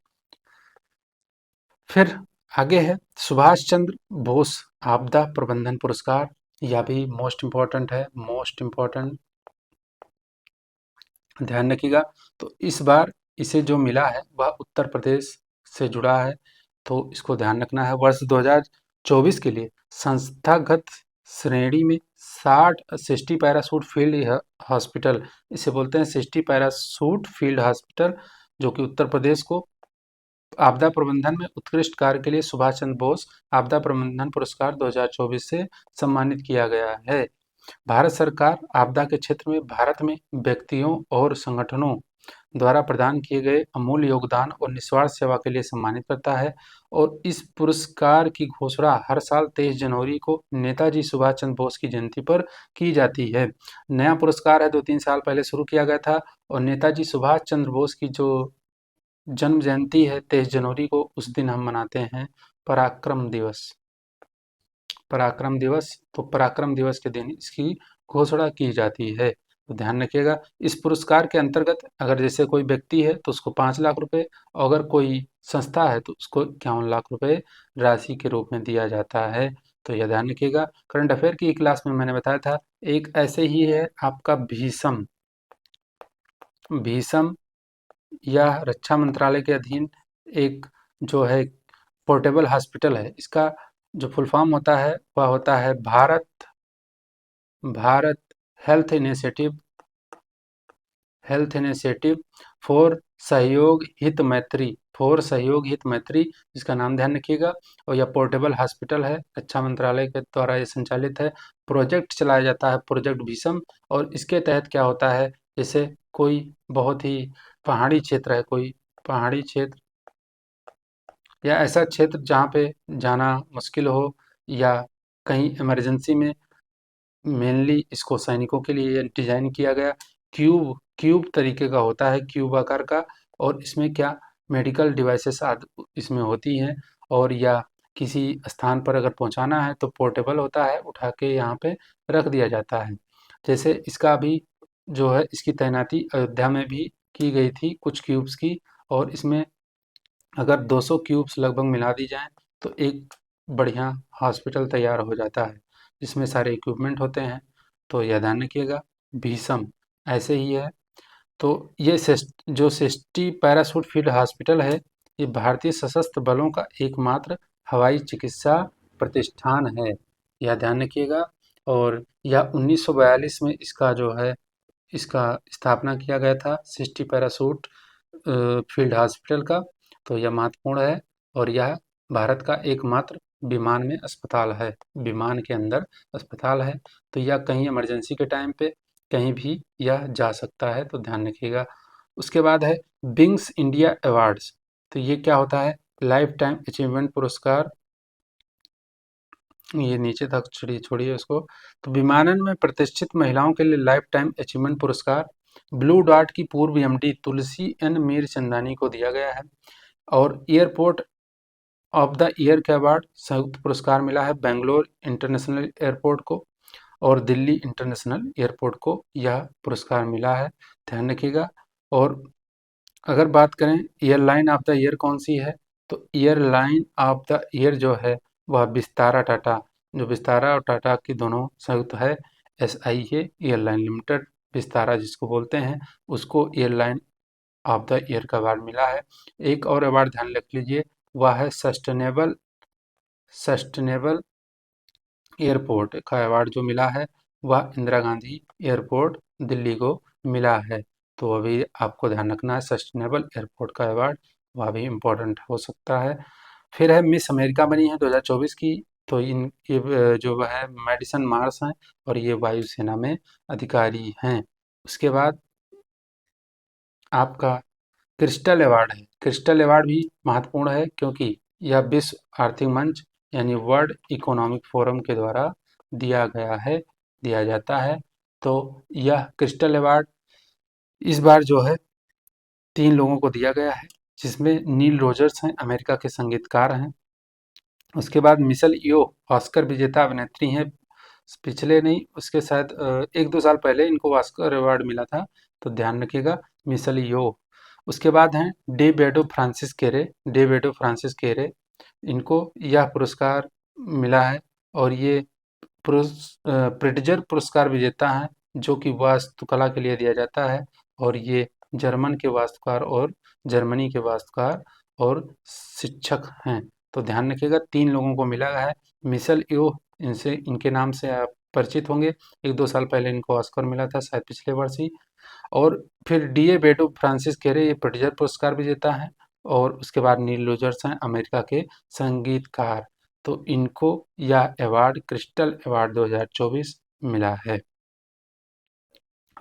फिर आगे है सुभाष चंद्र बोस आपदा प्रबंधन पुरस्कार। यह भी मोस्ट इम्पॉर्टेंट है, मोस्ट इम्पॉर्टेंट, ध्यान रखिएगा। तो इस बार इसे जो मिला है वह उत्तर प्रदेश से जुड़ा है, तो इसको ध्यान रखना है। वर्ष 2024 के लिए संस्थागत श्रेणी में 60 पैराशूट फील्ड हॉस्पिटल, इसे बोलते हैं 60 पैराशूट फील्ड हॉस्पिटल, जो कि उत्तर प्रदेश को आपदा प्रबंधन में उत्कृष्ट कार्य के लिए सुभाष चंद्र बोस आपदा प्रबंधन पुरस्कार 2024 से सम्मानित किया गया है। भारत सरकार आपदा के क्षेत्र में भारत में व्यक्तियों और संगठनों द्वारा प्रदान किए गए अमूल्य योगदान और निस्वार्थ सेवा के लिए सम्मानित करता है, और इस पुरस्कार की घोषणा हर साल 23 जनवरी को नेताजी सुभाष चंद्र बोस की जयंती पर की जाती है। नया पुरस्कार है, 2-3 साल पहले शुरू किया गया था, और नेताजी सुभाष चंद्र बोस की जो जन्म जयंती है 23 जनवरी को, उस दिन हम मनाते हैं पराक्रम दिवस। पराक्रम दिवस, तो पराक्रम दिवस के दिन इसकी घोषणा की जाती है। तो ध्यान रखिएगा, इस पुरस्कार के अंतर्गत अगर जैसे कोई व्यक्ति है तो उसको 5 लाख रुपए, और अगर कोई संस्था है तो उसको 51 लाख रुपए राशि के रूप में दिया जाता है। तो यह ध्यान रखिएगा। करंट अफेयर की क्लास में मैंने बताया था, एक ऐसे ही है आपका भीषम। भीषम यह रक्षा मंत्रालय के अधीन एक जो है पोर्टेबल हॉस्पिटल है। इसका जो फुल फॉर्म होता है वह होता है भारत हेल्थ इनिशिएटिव फॉर सहयोग हित मैत्री, जिसका नाम ध्यान रखिएगा। और यह पोर्टेबल हॉस्पिटल है, रक्षा मंत्रालय के द्वारा ये संचालित है। प्रोजेक्ट चलाया जाता है, प्रोजेक्ट भीषम, और इसके तहत क्या होता है, जैसे कोई बहुत ही पहाड़ी क्षेत्र है, कोई पहाड़ी क्षेत्र या ऐसा क्षेत्र जहाँ पे जाना मुश्किल हो, या कहीं इमरजेंसी में, मेनली इसको सैनिकों के लिए डिजाइन किया गया। क्यूब क्यूब तरीके का होता है, क्यूब आकार का, और इसमें क्या मेडिकल डिवाइसेस आदि इसमें होती हैं, और या किसी स्थान पर अगर पहुंचाना है तो पोर्टेबल होता है, उठा के यहाँ पे रख दिया जाता है। जैसे इसका भी जो है इसकी तैनाती अयोध्या में भी की गई थी कुछ क्यूब्स की, और इसमें अगर 200 क्यूब्स लगभग मिला दी जाएँ तो एक बढ़िया हॉस्पिटल तैयार हो जाता है जिसमें सारे इक्विपमेंट होते हैं। तो यह ध्यान रखिएगा। भीषम ऐसे ही है। तो ये जो सिस्टी पैराशूट फील्ड हॉस्पिटल है, ये भारतीय सशस्त्र बलों का एकमात्र हवाई चिकित्सा प्रतिष्ठान है, यह ध्यान रखिएगा। और यह 1942 में इसका स्थापना किया गया था, सिस्टी पैराशूट फील्ड हॉस्पिटल का। तो यह महत्वपूर्ण है और यह भारत का एकमात्र विमान में अस्पताल है, विमान के अंदर अस्पताल है। तो यह कहीं इमरजेंसी के टाइम पे कहीं भी यह जा सकता है, तो ध्यान रखिएगा। उसके बाद है विंग्स इंडिया अवार्ड्स। तो ये क्या होता है? लाइफ टाइम अचीवमेंट पुरस्कार। ये नीचे तक छोड़िए छोड़िए उसको। तो विमानन में प्रतिष्ठित महिलाओं के लिए लाइफ टाइम अचीवमेंट पुरस्कार ब्लू डॉर्ट की पूर्व एमडी तुलसी एन मीरचंदानी को दिया गया है। और एयरपोर्ट ऑफ द ईयर का अवार्ड संयुक्त पुरस्कार मिला है बेंगलोर इंटरनेशनल एयरपोर्ट को और दिल्ली इंटरनेशनल एयरपोर्ट को यह पुरस्कार मिला है, ध्यान रखिएगा। और अगर बात करें एयरलाइन ऑफ द ईयर कौन सी है, तो एयरलाइन ऑफ द ईयर जो है वह विस्तारा टाटा, जो विस्तारा और टाटा की दोनों संयुक्त है, SIA एयरलाइन लिमिटेड, विस्तारा जिसको बोलते हैं, उसको एयरलाइन ऑफ द ईयर का अवार्ड मिला है। एक और अवार्ड ध्यान रख लीजिए, वह है सस्टेनेबल एयरपोर्ट का अवार्ड जो मिला है वह इंदिरा गांधी एयरपोर्ट दिल्ली को मिला है। तो अभी आपको ध्यान रखना है, सस्टेनेबल एयरपोर्ट का अवार्ड वह भी इम्पोर्टेंट हो सकता है। फिर है मिस अमेरिका बनी है 2024 की। तो जो वह है मेडिसन मार्स हैं और ये वायुसेना में अधिकारी हैं। उसके बाद आपका क्रिस्टल अवार्ड है। क्रिस्टल अवार्ड भी महत्वपूर्ण है क्योंकि यह विश्व आर्थिक मंच यानी वर्ल्ड इकोनॉमिक फोरम के द्वारा दिया जाता है। तो यह क्रिस्टल अवार्ड इस बार जो है 3 लोगों को दिया गया है, जिसमें नील रोजर्स हैं, अमेरिका के संगीतकार हैं। उसके बाद मिशेल यो ऑस्कर विजेता अभिनेत्री हैं। पिछले नहीं, उसके शायद 1-2 साल पहले इनको ऑस्कर अवार्ड मिला था, तो ध्यान रखिएगा मिशेल यो। उसके बाद हैं डेविडो फ्रांसिस केरे, इनको यह पुरस्कार मिला है और ये प्रिट्जर पुरस्कार विजेता हैं, जो कि वास्तुकला के लिए दिया जाता है। और ये जर्मन के वास्तुकार और जर्मनी के वास्तुकार और शिक्षक हैं। तो ध्यान रखिएगा 3 लोगों को मिला है। मिशेल यो, इनके नाम से आप परिचित होंगे, 1-2 साल पहले इनको ऑस्कर मिला था, शायद पिछले वर्ष ही। और फिर बेटो फ्रांसिस केरे, ये प्रिट्जर पुरस्कार विजेता हैं। और उसके बाद नील रोजर्स हैं, अमेरिका के संगीतकार। तो इनको यह अवार्ड क्रिस्टल अवार्ड 2024 मिला है।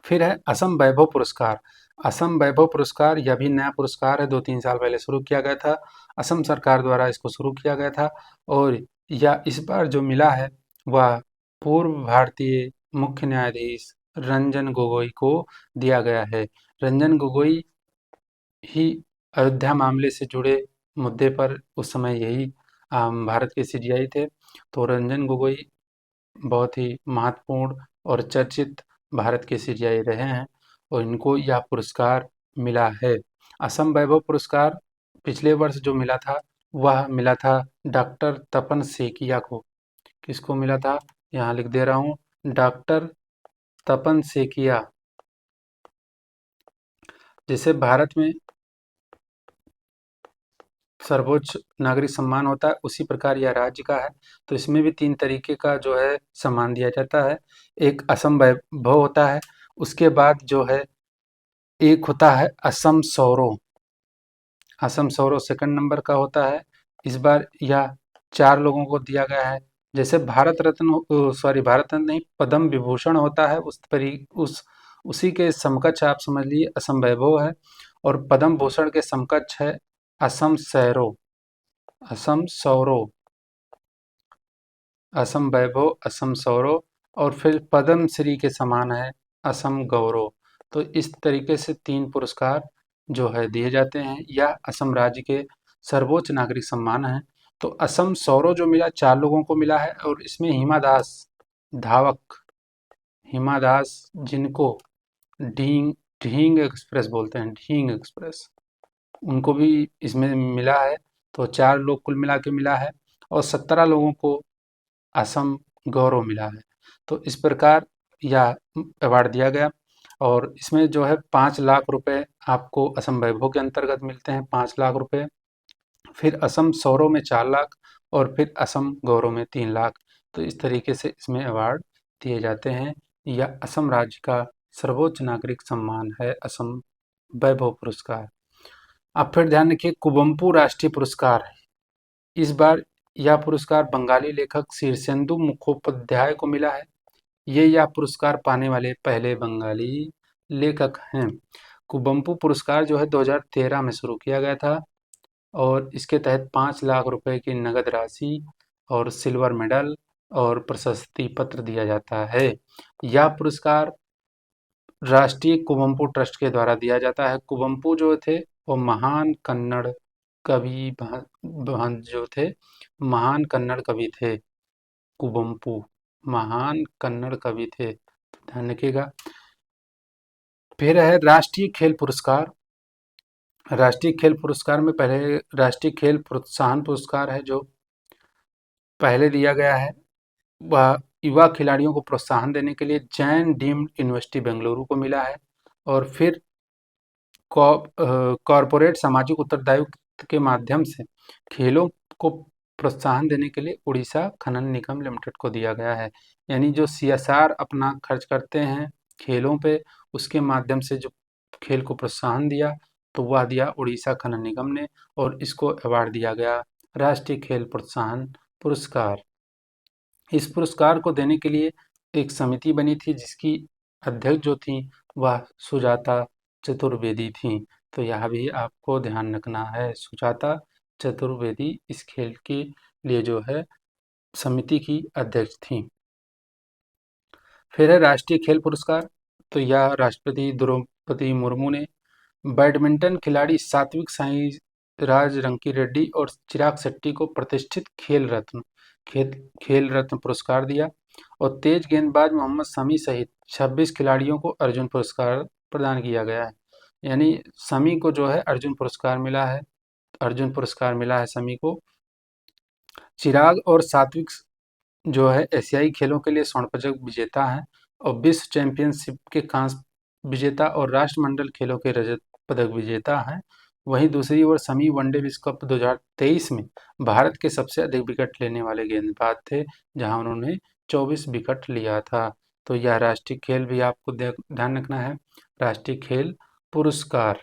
फिर है असम वैभव पुरस्कार। असम वैभव पुरस्कार यह भी नया पुरस्कार है, 2-3 साल पहले शुरू किया गया था, असम सरकार द्वारा इसको शुरू किया गया था। और यह इस बार जो मिला है वह पूर्व भारतीय मुख्य न्यायाधीश रंजन गोगोई को दिया गया है। रंजन गोगोई ही अयोध्या मामले से जुड़े मुद्दे पर उस समय यही भारत के CJI थे। तो रंजन गोगोई बहुत ही महत्वपूर्ण और चर्चित भारत के CJI रहे हैं और इनको यह पुरस्कार मिला है। असम वैभव पुरस्कार पिछले वर्ष जो मिला था वह मिला था डॉक्टर तपन सेकिया को। किसको मिला था? यहाँ लिख दे रहा हूँ, डॉक्टर तपन सेकिया। जैसे भारत में सर्वोच्च नागरिक सम्मान होता है, उसी प्रकार यह राज्य का है। तो इसमें भी 3 तरीके का जो है सम्मान दिया जाता है। एक असम वैभव होता है, उसके बाद जो है एक होता है असम सौरव। असम सौरव सेकंड नंबर का होता है। इस बार यह 4 लोगों को दिया गया है। जैसे भारत रत्न, भारत रत्न नहीं, पद्म विभूषण होता है, उसी के समकक्ष आप समझ लीजिए असम वैभव है। और पद्म भूषण के समकक्ष है असम सैरो, असम सौरव, असम वैभव, असम सौरव। और फिर पद्म श्री के समान है असम गौरव। तो इस तरीके से 3 पुरस्कार जो है दिए जाते हैं। यह असम राज्य के सर्वोच्च नागरिक सम्मान हैं। तो असम सौरव जो मिला 4 लोगों को मिला है और इसमें हिमा दास धावक, हिमा दास जिनको ढींग ढींग एक्सप्रेस बोलते हैं, ढींग एक्सप्रेस, उनको भी इसमें मिला है। तो 4 लोग कुल मिला के मिला है। और 17 लोगों को असम गौरव मिला है। तो इस प्रकार यह अवार्ड दिया गया और इसमें जो है 5 लाख रुपए आपको असम वैभव के अंतर्गत मिलते हैं, 5 लाख रुपए। फिर असम सौरव में 4 लाख और फिर असम गौरव में 3 लाख। तो इस तरीके से इसमें अवार्ड दिए जाते हैं। यह असम राज्य का सर्वोच्च नागरिक सम्मान है, असम वैभव पुरस्कार। अब फिर ध्यान रखिए, कुवेम्पू राष्ट्रीय पुरस्कार है। इस बार यह पुरस्कार बंगाली लेखक शीर्षेंदु मुखोपाध्याय को मिला है। ये यह पुरस्कार पाने वाले पहले बंगाली लेखक हैं। कुवेम्पू पुरस्कार जो है 2013 में शुरू किया गया था और इसके तहत 5 लाख रुपए की नगद राशि और सिल्वर मेडल और प्रशस्ति पत्र दिया जाता है। यह पुरस्कार राष्ट्रीय कुवेम्पू ट्रस्ट के द्वारा दिया जाता है। कुवेम्पू जो थे वो महान कन्नड़ कवि जो थे, महान कन्नड़ कवि थे कुवेम्पू, महान कन्नड़ कवि थे, तो ध्यान रखिएगा। फिर है राष्ट्रीय खेल पुरस्कार। राष्ट्रीय खेल पुरस्कार में पहले राष्ट्रीय खेल प्रोत्साहन पुरस्कार है जो पहले दिया गया है, वह युवा खिलाड़ियों को प्रोत्साहन देने के लिए जैन डीम्ड यूनिवर्सिटी बेंगलुरु को मिला है। और फिर कॉरपोरेट सामाजिक उत्तरदायित्व के माध्यम से खेलों को प्रोत्साहन देने के लिए उड़ीसा खनन निगम लिमिटेड को दिया गया है। यानी जो सीएसआर अपना खर्च करते हैं खेलों पे, उसके माध्यम से जो खेल को प्रोत्साहन दिया तो वह दिया उड़ीसा खनन निगम ने और इसको अवार्ड दिया गया राष्ट्रीय खेल प्रोत्साहन पुरस्कार। इस पुरस्कार को देने के लिए एक समिति बनी थी जिसकी अध्यक्ष जो थी वह सुजाता चतुर्वेदी थी। तो यह भी आपको ध्यान रखना है, सुजाता चतुर्वेदी इस खेल के लिए जो है समिति की अध्यक्ष थी। फिर है राष्ट्रीय खेल पुरस्कार। तो यह राष्ट्रपति द्रौपदी मुर्मू ने बैडमिंटन खिलाड़ी सात्विक साईराज रंकीरेड्डी और चिराग शेट्टी को प्रतिष्ठित खेल रत्न पुरस्कार दिया और तेज गेंदबाज मोहम्मद शमी सहित 26 खिलाड़ियों को अर्जुन पुरस्कार प्रदान किया गया है। यानी शमी को जो है अर्जुन पुरस्कार मिला है, अर्जुन पुरस्कार मिला है शमी को। चिराग और सात्विक जो है एशियाई खेलों के लिए स्वर्ण पदक विजेता हैं और विश्व चैंपियनशिप के कांस्य विजेता और राष्ट्रमंडल खेलों के रजत पदक विजेता हैं। वहीं दूसरी ओर शमी वनडे विश्व कप 2023 में भारत के सबसे अधिक विकेट लेने वाले गेंदबाज थे, जहां उन्होंने 24 विकेट लिया था। तो यह राष्ट्रीय खेल भी आपको ध्यान रखना है। राष्ट्रीय खेल पुरस्कार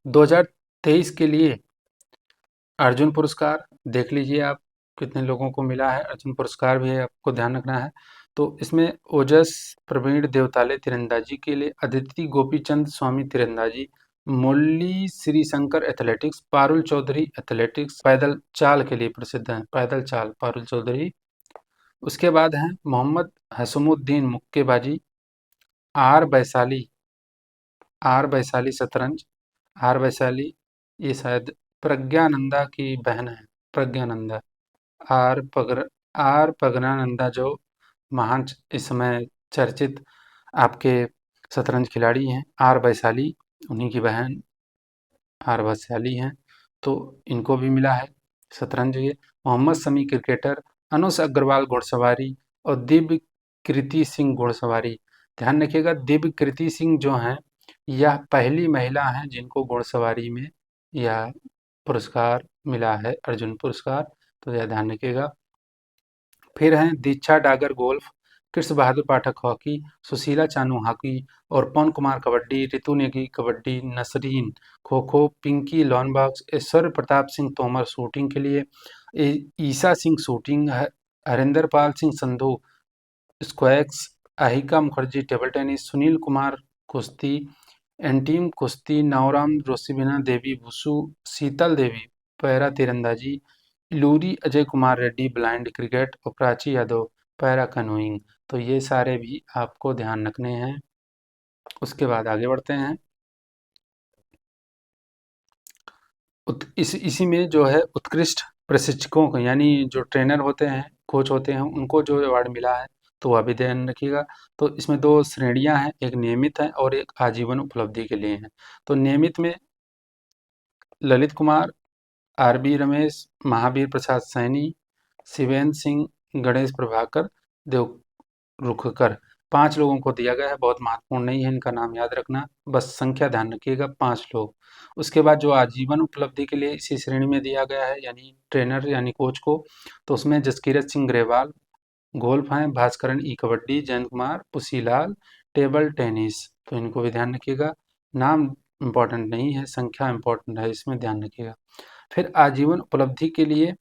2023 के लिए अर्जुन पुरस्कार देख लीजिए आप कितने लोगों को मिला है। अर्जुन पुरस्कार भी है, आपको ध्यान रखना है। तो इसमें ओजस प्रवीण देवताले तीरंदाजी के लिए, अदिति गोपीचंद स्वामी तीरंदाजी, मुरली श्रीशंकर एथलेटिक्स, पारुल चौधरी एथलेटिक्स पैदल चाल के लिए प्रसिद्ध हैं, पैदल चाल पारुल चौधरी। उसके बाद हैं मोहम्मद हसमुद्दीन मुक्केबाजी, आर वैशाली, आर वैशाली शतरंज, आर वैशाली ये शायद प्रज्ञानंदा की बहन है, प्रज्ञानंदा, आर प्रज्ञानंदा जो महान इस समय चर्चित आपके शतरंज खिलाड़ी हैं, आर वैशाली उन्हीं की बहन आर वैशाली हैं। तो इनको भी मिला है शतरंज ये। मोहम्मद शमी क्रिकेटर, अनुज अग्रवाल घुड़सवारी और दिव्य कृति सिंह घुड़सवारी। ध्यान रखिएगा दिव्य कृति सिंह जो हैं यह पहली महिला हैं जिनको घुड़सवारी में यह पुरस्कार मिला है, अर्जुन पुरस्कार। तो यह ध्यान रखिएगा। फिर हैं दीक्षा Dagar golf, Krishna Bahadur Pathak hockey, Sushila Chanu hockey और पवन Kumar kabaddi, Ritu Negi kabaddi, Nasreen kho kho, Pinki lawn bowls, Aishwary Pratap Singh Tomar shooting के लिए, Esha Singh shooting, Harinder Pal Singh Sandhu squash, Ahika Mukherjee table tennis, Sunil Kumar कुश्ती, एंटीम कुश्ती, नाओराम रोसिबिना देवी वुशु, शीतल देवी पैरा तीरंदाजी, इलूरी अजय कुमार रेड्डी ब्लाइंड क्रिकेट और प्राची यादव पैरा कैनोइंग। तो ये सारे भी आपको ध्यान रखने हैं। उसके बाद आगे बढ़ते हैं। इसी में जो है उत्कृष्ट प्रशिक्षकों को यानी जो ट्रेनर होते हैं, कोच होते हैं, उनको जो अवार्ड मिला है तो वह भी ध्यान रखिएगा। तो इसमें 2 श्रेणियां हैं, एक नियमित है और एक आजीवन उपलब्धि के लिए है। तो नियमित में ललित कुमार आर बी रमेश, महावीर प्रसाद सैनी, शिवेंद्र सिंह, गणेश प्रभाकर, देवरुखकर। 5 लोगों को दिया गया है, बहुत महत्वपूर्ण नहीं है इनका नाम याद रखना, बस संख्या ध्यान रखिएगा 5 लोग। उसके बाद जो आजीवन उपलब्धि के लिए इसी श्रेणी में दिया गया है यानी ट्रेनर यानी कोच को, तो उसमें जसकीरत सिंह ग्रेवाल गोल्फ हैं, भास्करन ई कबड्डी, जयंत कुमार पुसीलाल टेबल टेनिस। तो इनको भी ध्यान रखिएगा, नाम इम्पोर्टेंट नहीं है, संख्या इम्पोर्टेंट है, इसमें ध्यान रखिएगा। फिर आजीवन उपलब्धि के लिए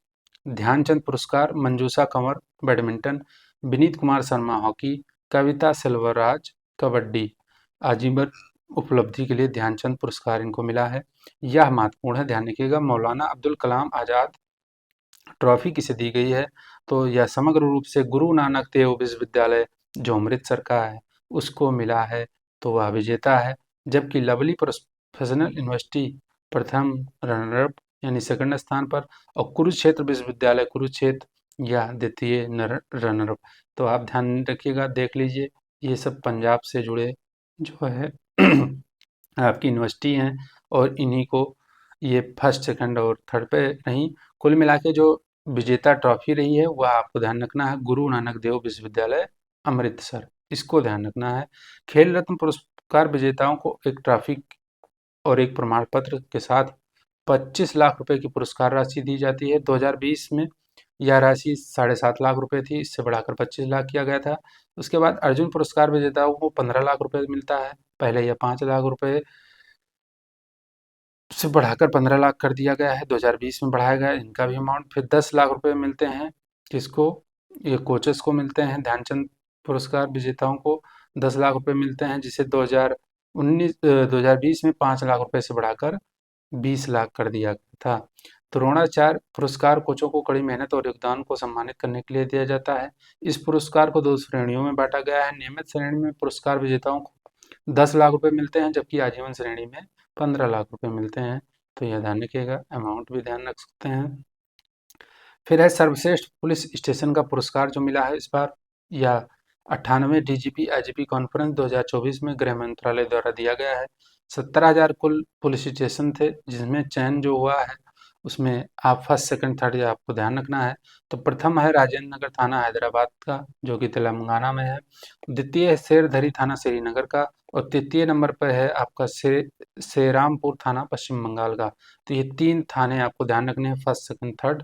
ध्यानचंद पुरस्कार मंजूषा कंवर बैडमिंटन, विनीत कुमार शर्मा हॉकी, कविता सेल्वराज कबड्डी। आजीवन उपलब्धि के लिए ध्यानचंद पुरस्कार इनको मिला है, यह महत्वपूर्ण है, ध्यान रखिएगा। मौलाना अब्दुल कलाम आज़ाद ट्रॉफी किसे दी गई है, तो यह समग्र रूप से गुरु नानक देव विश्वविद्यालय जो अमृतसर का है उसको मिला है, तो वह विजेता है। जबकि लवली प्रोफेशनल यूनिवर्सिटी प्रथम रनर अप यानी सेकंड स्थान पर, और कुरुक्षेत्र विश्वविद्यालय कुरुक्षेत्र यह द्वितीय रनर अप। तो आप ध्यान रखिएगा, देख लीजिए, ये सब पंजाब से जुड़े जो है आपकी यूनिवर्सिटी हैं, और इन्हीं को ये फर्स्ट सेकंड और थर्ड पे रहीं। कुल मिला के जो विजेता ट्रॉफी रही है वह आपको ध्यान रखना है, गुरु नानक देव विश्वविद्यालय अमृतसर, इसको ध्यान रखना है। खेल रत्न पुरस्कार विजेताओं को एक ट्रॉफी और एक प्रमाण पत्र के साथ 25 लाख रुपए की पुरस्कार राशि दी जाती है। 2020 में यह राशि 7.5 लाख रुपए थी, इससे बढ़ाकर 25 लाख किया गया था। उसके बाद अर्जुन पुरस्कार विजेताओं को 15 लाख रुपए मिलता है, पहले यह 5 लाख रुपए से बढ़ाकर 15 लाख कर दिया गया है, 2020 में बढ़ाया गया है इनका भी अमाउंट। फिर 10 लाख रुपए मिलते हैं किसको, ये कोचेस को मिलते हैं, ध्यानचंद पुरस्कार विजेताओं को 10 लाख रुपए मिलते हैं, जिसे 2020 में 5 लाख रुपए से बढ़ाकर 20 लाख कर दिया गया था। द्रोणाचार्य पुरस्कार कोचों को कड़ी मेहनत और योगदान को सम्मानित करने के लिए दिया जाता है। इस पुरस्कार को 2 श्रेणियों में बांटा गया है। नियमित श्रेणी में पुरस्कार विजेताओं को 10 लाख रुपए मिलते हैं, जबकि आजीवन श्रेणी में 15 लाख रुपए मिलते हैं। तो यह ध्यान रखिएगा, अमाउंट भी ध्यान रख सकते हैं। फिर है सर्वश्रेष्ठ पुलिस स्टेशन का पुरस्कार जो मिला है इस बार, यह 98वें डीजीपी आईजीपी कॉन्फ्रेंस 2024 में गृह मंत्रालय द्वारा दिया गया है। 17,000 कुल पुलिस स्टेशन थे, जिसमें चयन जो हुआ है उसमें आप फर्स्ट सेकंड थर्ड ये आपको ध्यान रखना है। तो प्रथम है राजेंद्र नगर थाना हैदराबाद का, जो कि तेलंगाना में है। द्वितीय है शेरधरी थाना श्रीनगर का, और तृतीय नंबर पर है आपका सेरामपुर थाना पश्चिम बंगाल का। तो ये 3 थाने आपको ध्यान रखने हैं, फर्स्ट सेकंड थर्ड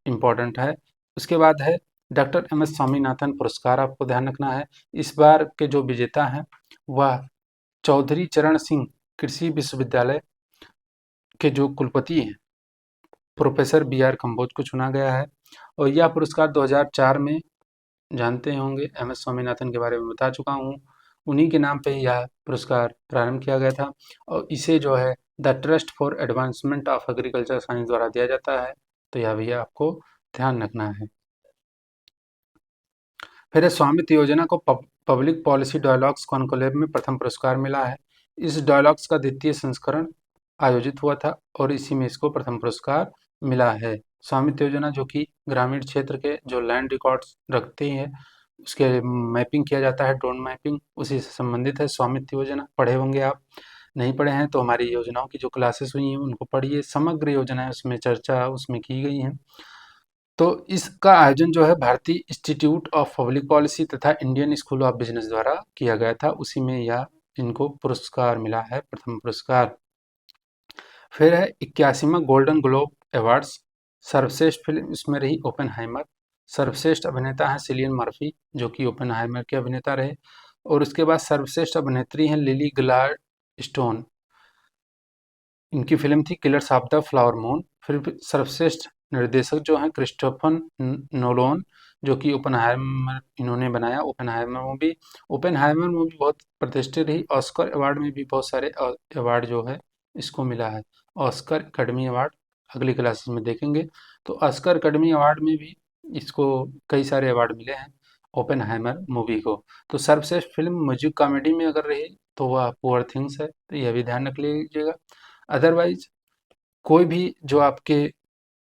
इम्पोर्टेंट है। उसके बाद है डॉक्टर एम एस स्वामीनाथन पुरस्कार, आपको ध्यान रखना है। इस बार के जो विजेता हैं वह चौधरी चरण सिंह कृषि विश्वविद्यालय के जो कुलपति हैं प्रोफेसर बी आर कंबोज को चुना गया है। और यह पुरस्कार 2004 में, जानते होंगे एम एस स्वामीनाथन के बारे में बता चुका हूँ, उन्हीं के नाम पे यह पुरस्कार प्रारंभ किया गया था, और इसे जो है the trust for advancement of agriculture science द्वारा दिया जाता है। तो यह भी आपको ध्यान रखना है। फिर स्वामित्व योजना को पब्लिक पॉलिसी डायलॉग्स कॉन्क्लेव में प्रथम पुरस्कार मिला है। इस डायलॉग्स का द्वितीय संस्करण आयोजित हुआ था, और इसी में इसको प्रथम पुरस्कार मिला है। स्वामित्व योजना जो कि ग्रामीण क्षेत्र के जो लैंड रिकॉर्ड्स रखते हैं उसके मैपिंग किया जाता है, ड्रोन मैपिंग, उसी से संबंधित है स्वामित्व योजना। पढ़े होंगे आप, नहीं पढ़े हैं तो हमारी योजनाओं की जो क्लासेस हुई हैं उनको पढ़िए, समग्र योजनाएं उसमें चर्चा उसमें की गई हैं। तो इसका आयोजन जो है भारतीय इंस्टीट्यूट ऑफ पब्लिक पॉलिसी तथा इंडियन स्कूल ऑफ बिजनेस द्वारा किया गया था, उसी में यह इनको पुरस्कार मिला है, प्रथम पुरस्कार। फिर है 81वां गोल्डन ग्लोब अवार्ड्स। सर्वश्रेष्ठ फिल्म इसमें रही ओपेनहाइमर। सर्वश्रेष्ठ अभिनेता हैं सिलियन मर्फी, जो कि ओपेनहाइमर के अभिनेता रहे। और उसके बाद सर्वश्रेष्ठ अभिनेत्री हैं लिली ग्लाड स्टोन, इनकी फिल्म थी killers of the flower moon. फिर सर्वश्रेष्ठ निर्देशक जो हैं क्रिस्टोफर नोलन, जो कि ओपेनहाइमर इन्होंने बनाया, ओपेनहाइमर मूवी बहुत प्रतिष्ठित रही। ऑस्कर अवार्ड में भी बहुत सारे अवार्ड जो है इसको मिला है, ऑस्कर अकेडमी अवार्ड अगली क्लासेस में देखेंगे। तो ऑस्कर अकेडमी अवार्ड में भी इसको कई सारे अवार्ड मिले हैं ओपेनहाइमर मूवी को। तो सर्वश्रेष्ठ फिल्म म्यूजिक कॉमेडी में अगर रही तो वह पुअर थिंग्स है, तो यह भी ध्यान रख लीजिएगा। अदरवाइज कोई भी जो आपके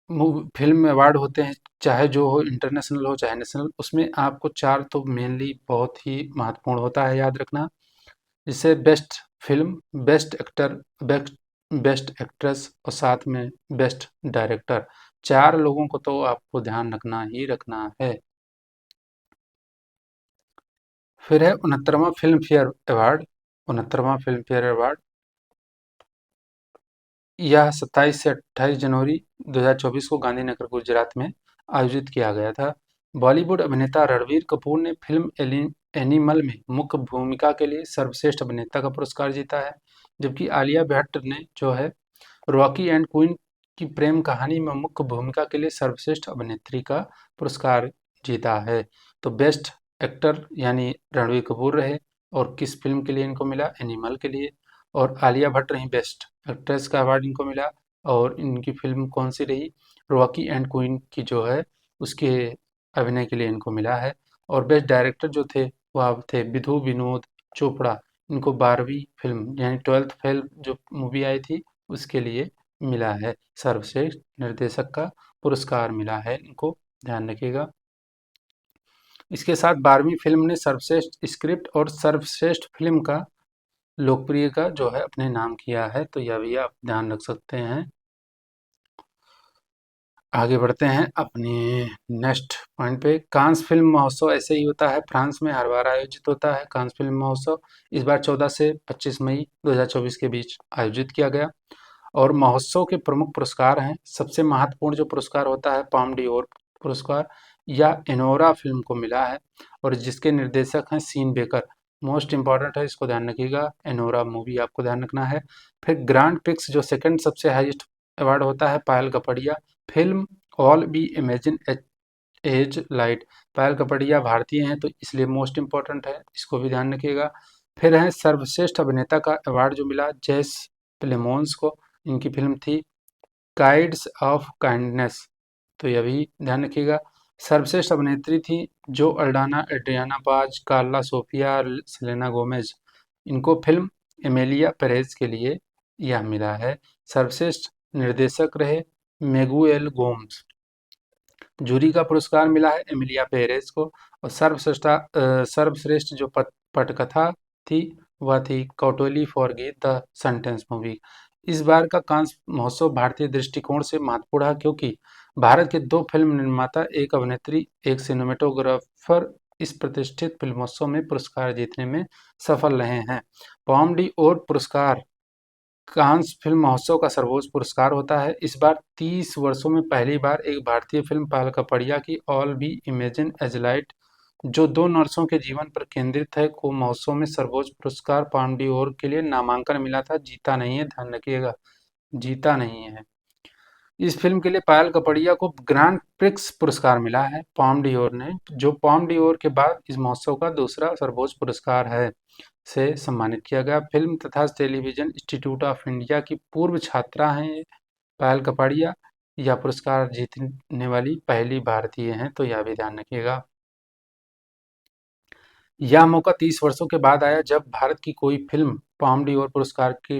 फिल्म में अवार्ड होते हैं, चाहे जो हो इंटरनेशनल हो चाहे नेशनल, उसमें आपको 4 तो मेनली बहुत ही महत्वपूर्ण होता है, याद रखना। जैसे best film, best actor, best best actress और साथ में बेस्ट डायरेक्टर, 4 लोगों को तो आपको ध्यान रखना ही रखना है। फिर है 69वां फ़िल्म फेयर अवार्ड। 69वां फ़िल्म फेयर अवार्ड यह 27 से 28 जनवरी 2024 को गांधीनगर, गुजरात में आयोजित किया गया था। बॉलीवुड अभिनेता रणबीर कपूर ने फ़िल्म एनिमल में मुख्य भूमिका के लिए सर्वश्रेष्ठ अभिनेता का पुरस्कार जीता है, जबकि आलिया भट्ट ने जो है रॉकी एंड क्वीन की प्रेम कहानी में मुख्य भूमिका के लिए सर्वश्रेष्ठ अभिनेत्री का पुरस्कार जीता है। तो बेस्ट एक्टर यानी रणबीर कपूर रहे, और किस फिल्म के लिए इनको मिला? एनिमल के लिए। और आलिया भट्ट रही बेस्ट एक्ट्रेस का अवार्ड इनको मिला, और इनकी फिल्म कौन सी रही? रॉकी एंड क्वीन की जो है उसके अभिनय के लिए इनको मिला है। और बेस्ट डायरेक्टर जो थे वह थे विधु विनोद चोपड़ा। इनको 12वीं फिल्म यानी 12th फेल जो मूवी आई थी उसके लिए मिला है। सर्वश्रेष्ठ निर्देशक का पुरस्कार मिला है इनको, ध्यान रखिएगा। इसके साथ 12वीं फिल्म ने सर्वश्रेष्ठ स्क्रिप्ट और सर्वश्रेष्ठ फिल्म का लोकप्रिय का जो है अपने नाम किया है, तो यह भी आप ध्यान रख सकते हैं। आगे बढ़ते हैं अपने नेक्स्ट पॉइंट पे। कांस फिल्म महोत्सव ऐसे ही होता है, फ्रांस में हर बार आयोजित होता है कांस फिल्म महोत्सव। इस बार 14 से 25 मई 2024 के बीच आयोजित किया गया। और महोत्सव के प्रमुख पुरस्कार हैं, सबसे महत्वपूर्ण जो पुरस्कार होता है पाम डिओर पुरस्कार, या एनोरा फिल्म को मिला है, और जिसके निर्देशक हैं सीन बेकर। मोस्ट इंपॉर्टेंट है, इसको ध्यान रखिएगा, एनोरा मूवी आपको ध्यान रखना है। फिर ग्रांड प्रिक्स जो सेकंड सबसे हाईएस्ट अवार्ड होता है, Payal Kapadia film all we imagine as light. Payal Kapadia भारतीय हैं तो इसलिए मोस्ट इंपॉर्टेंट है, इसको भी ध्यान रखिएगा। फिर है सर्वश्रेष्ठ अभिनेता का अवार्ड जो मिला जेस प्लेमोन्स को, इनकी फिल्म थी गाइड्स ऑफ काइंडनेस, तो यह भी ध्यान रखिएगा। सर्वश्रेष्ठ अभिनेत्री थी जो अल्डाना एड्रियाना पाज, कार्ला सोफिया, सेलेना गोमेज। इनको फिल्म एमेलिया पेरेज के लिए यह मिला है। सर्वश्रेष्ठ निर्देशक रहे मेगुएल गोम्स। जूरी का पुरस्कार मिला है एमिलिया पेरेज को। और सर्वश्रेष्ठ जो पटकथा थी वह थी कौटोली फॉर गीत द सेंटेंस मूवी। इस बार का कांस महोत्सव भारतीय दृष्टिकोण से महत्वपूर्ण है, क्योंकि भारत के 2 फिल्म निर्माता, एक अभिनेत्री, एक सिनेमेटोग्राफर इस प्रतिष्ठित फिल्मोत्सव में पुरस्कार जीतने में सफल रहे हैं। पॉम डी ओर पुरस्कार कांस फिल्म महोत्सव का सर्वोच्च पुरस्कार होता है। इस बार 30 वर्षों में पहली बार एक भारतीय फिल्म पायल कपड़िया की all we imagine as light, जो 2 नर्सों के जीवन पर केंद्रित है, को महोत्सव में सर्वोच्च पुरस्कार पाम डी ओर के लिए नामांकन मिला था। जीता नहीं है, ध्यान रखिएगा, जीता नहीं है। इस फिल्म के लिए पायल कपड़िया को ग्रांड प्रिक्स पुरस्कार मिला है पाम डिओर ने, जो पाम डिओर के बाद इस महोत्सव का दूसरा सर्वोच्च पुरस्कार है, से सम्मानित किया गया। फिल्म तथा टेलीविजन इंस्टीट्यूट ऑफ इंडिया की पूर्व छात्रा हैं ये पायल कपड़िया। यह पुरस्कार जीतने वाली पहली भारतीय हैं, तो यह भी ध्यान रखिएगा। यह मौका 30 वर्षों के बाद आया जब भारत की कोई फिल्म पाम डिओर पुरस्कार के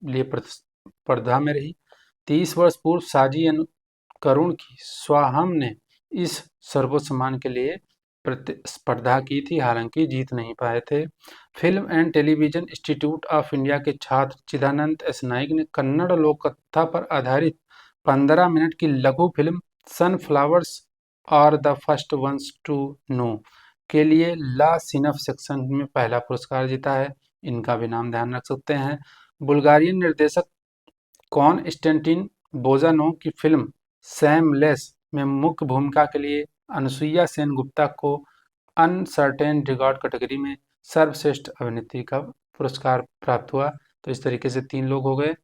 लिए प्रतिस्पर्धा में रही। 30 वर्ष पूर्व साजी करुण की स्वाहम ने इस सर्वोच्च सम्मान के लिए प्रतिस्पर्धा की थी, हालांकि जीत नहीं पाए थे। Film and television institute of India के छात्र चिदानंद एस नाइक ने कन्नड़ लोक कथा पर आधारित 15 मिनट की लघु film sunflowers are the first ones to know के लिए ला सिनफ सेक्शन में पहला पुरस्कार जीता है। इनका भी नाम ध्यान रख सकते हैं। बुल्गारियन निर्देशक कॉन्स्टेंटिन बोजानोव की फिल्म शैमलेस में मुख्य भूमिका के लिए अनुसुईया सेन गुप्ता को अनसर्टेन रिगार्ड कैटेगरी में सर्वश्रेष्ठ अभिनेत्री का पुरस्कार प्राप्त हुआ। तो इस तरीके से 3 लोग हो गए,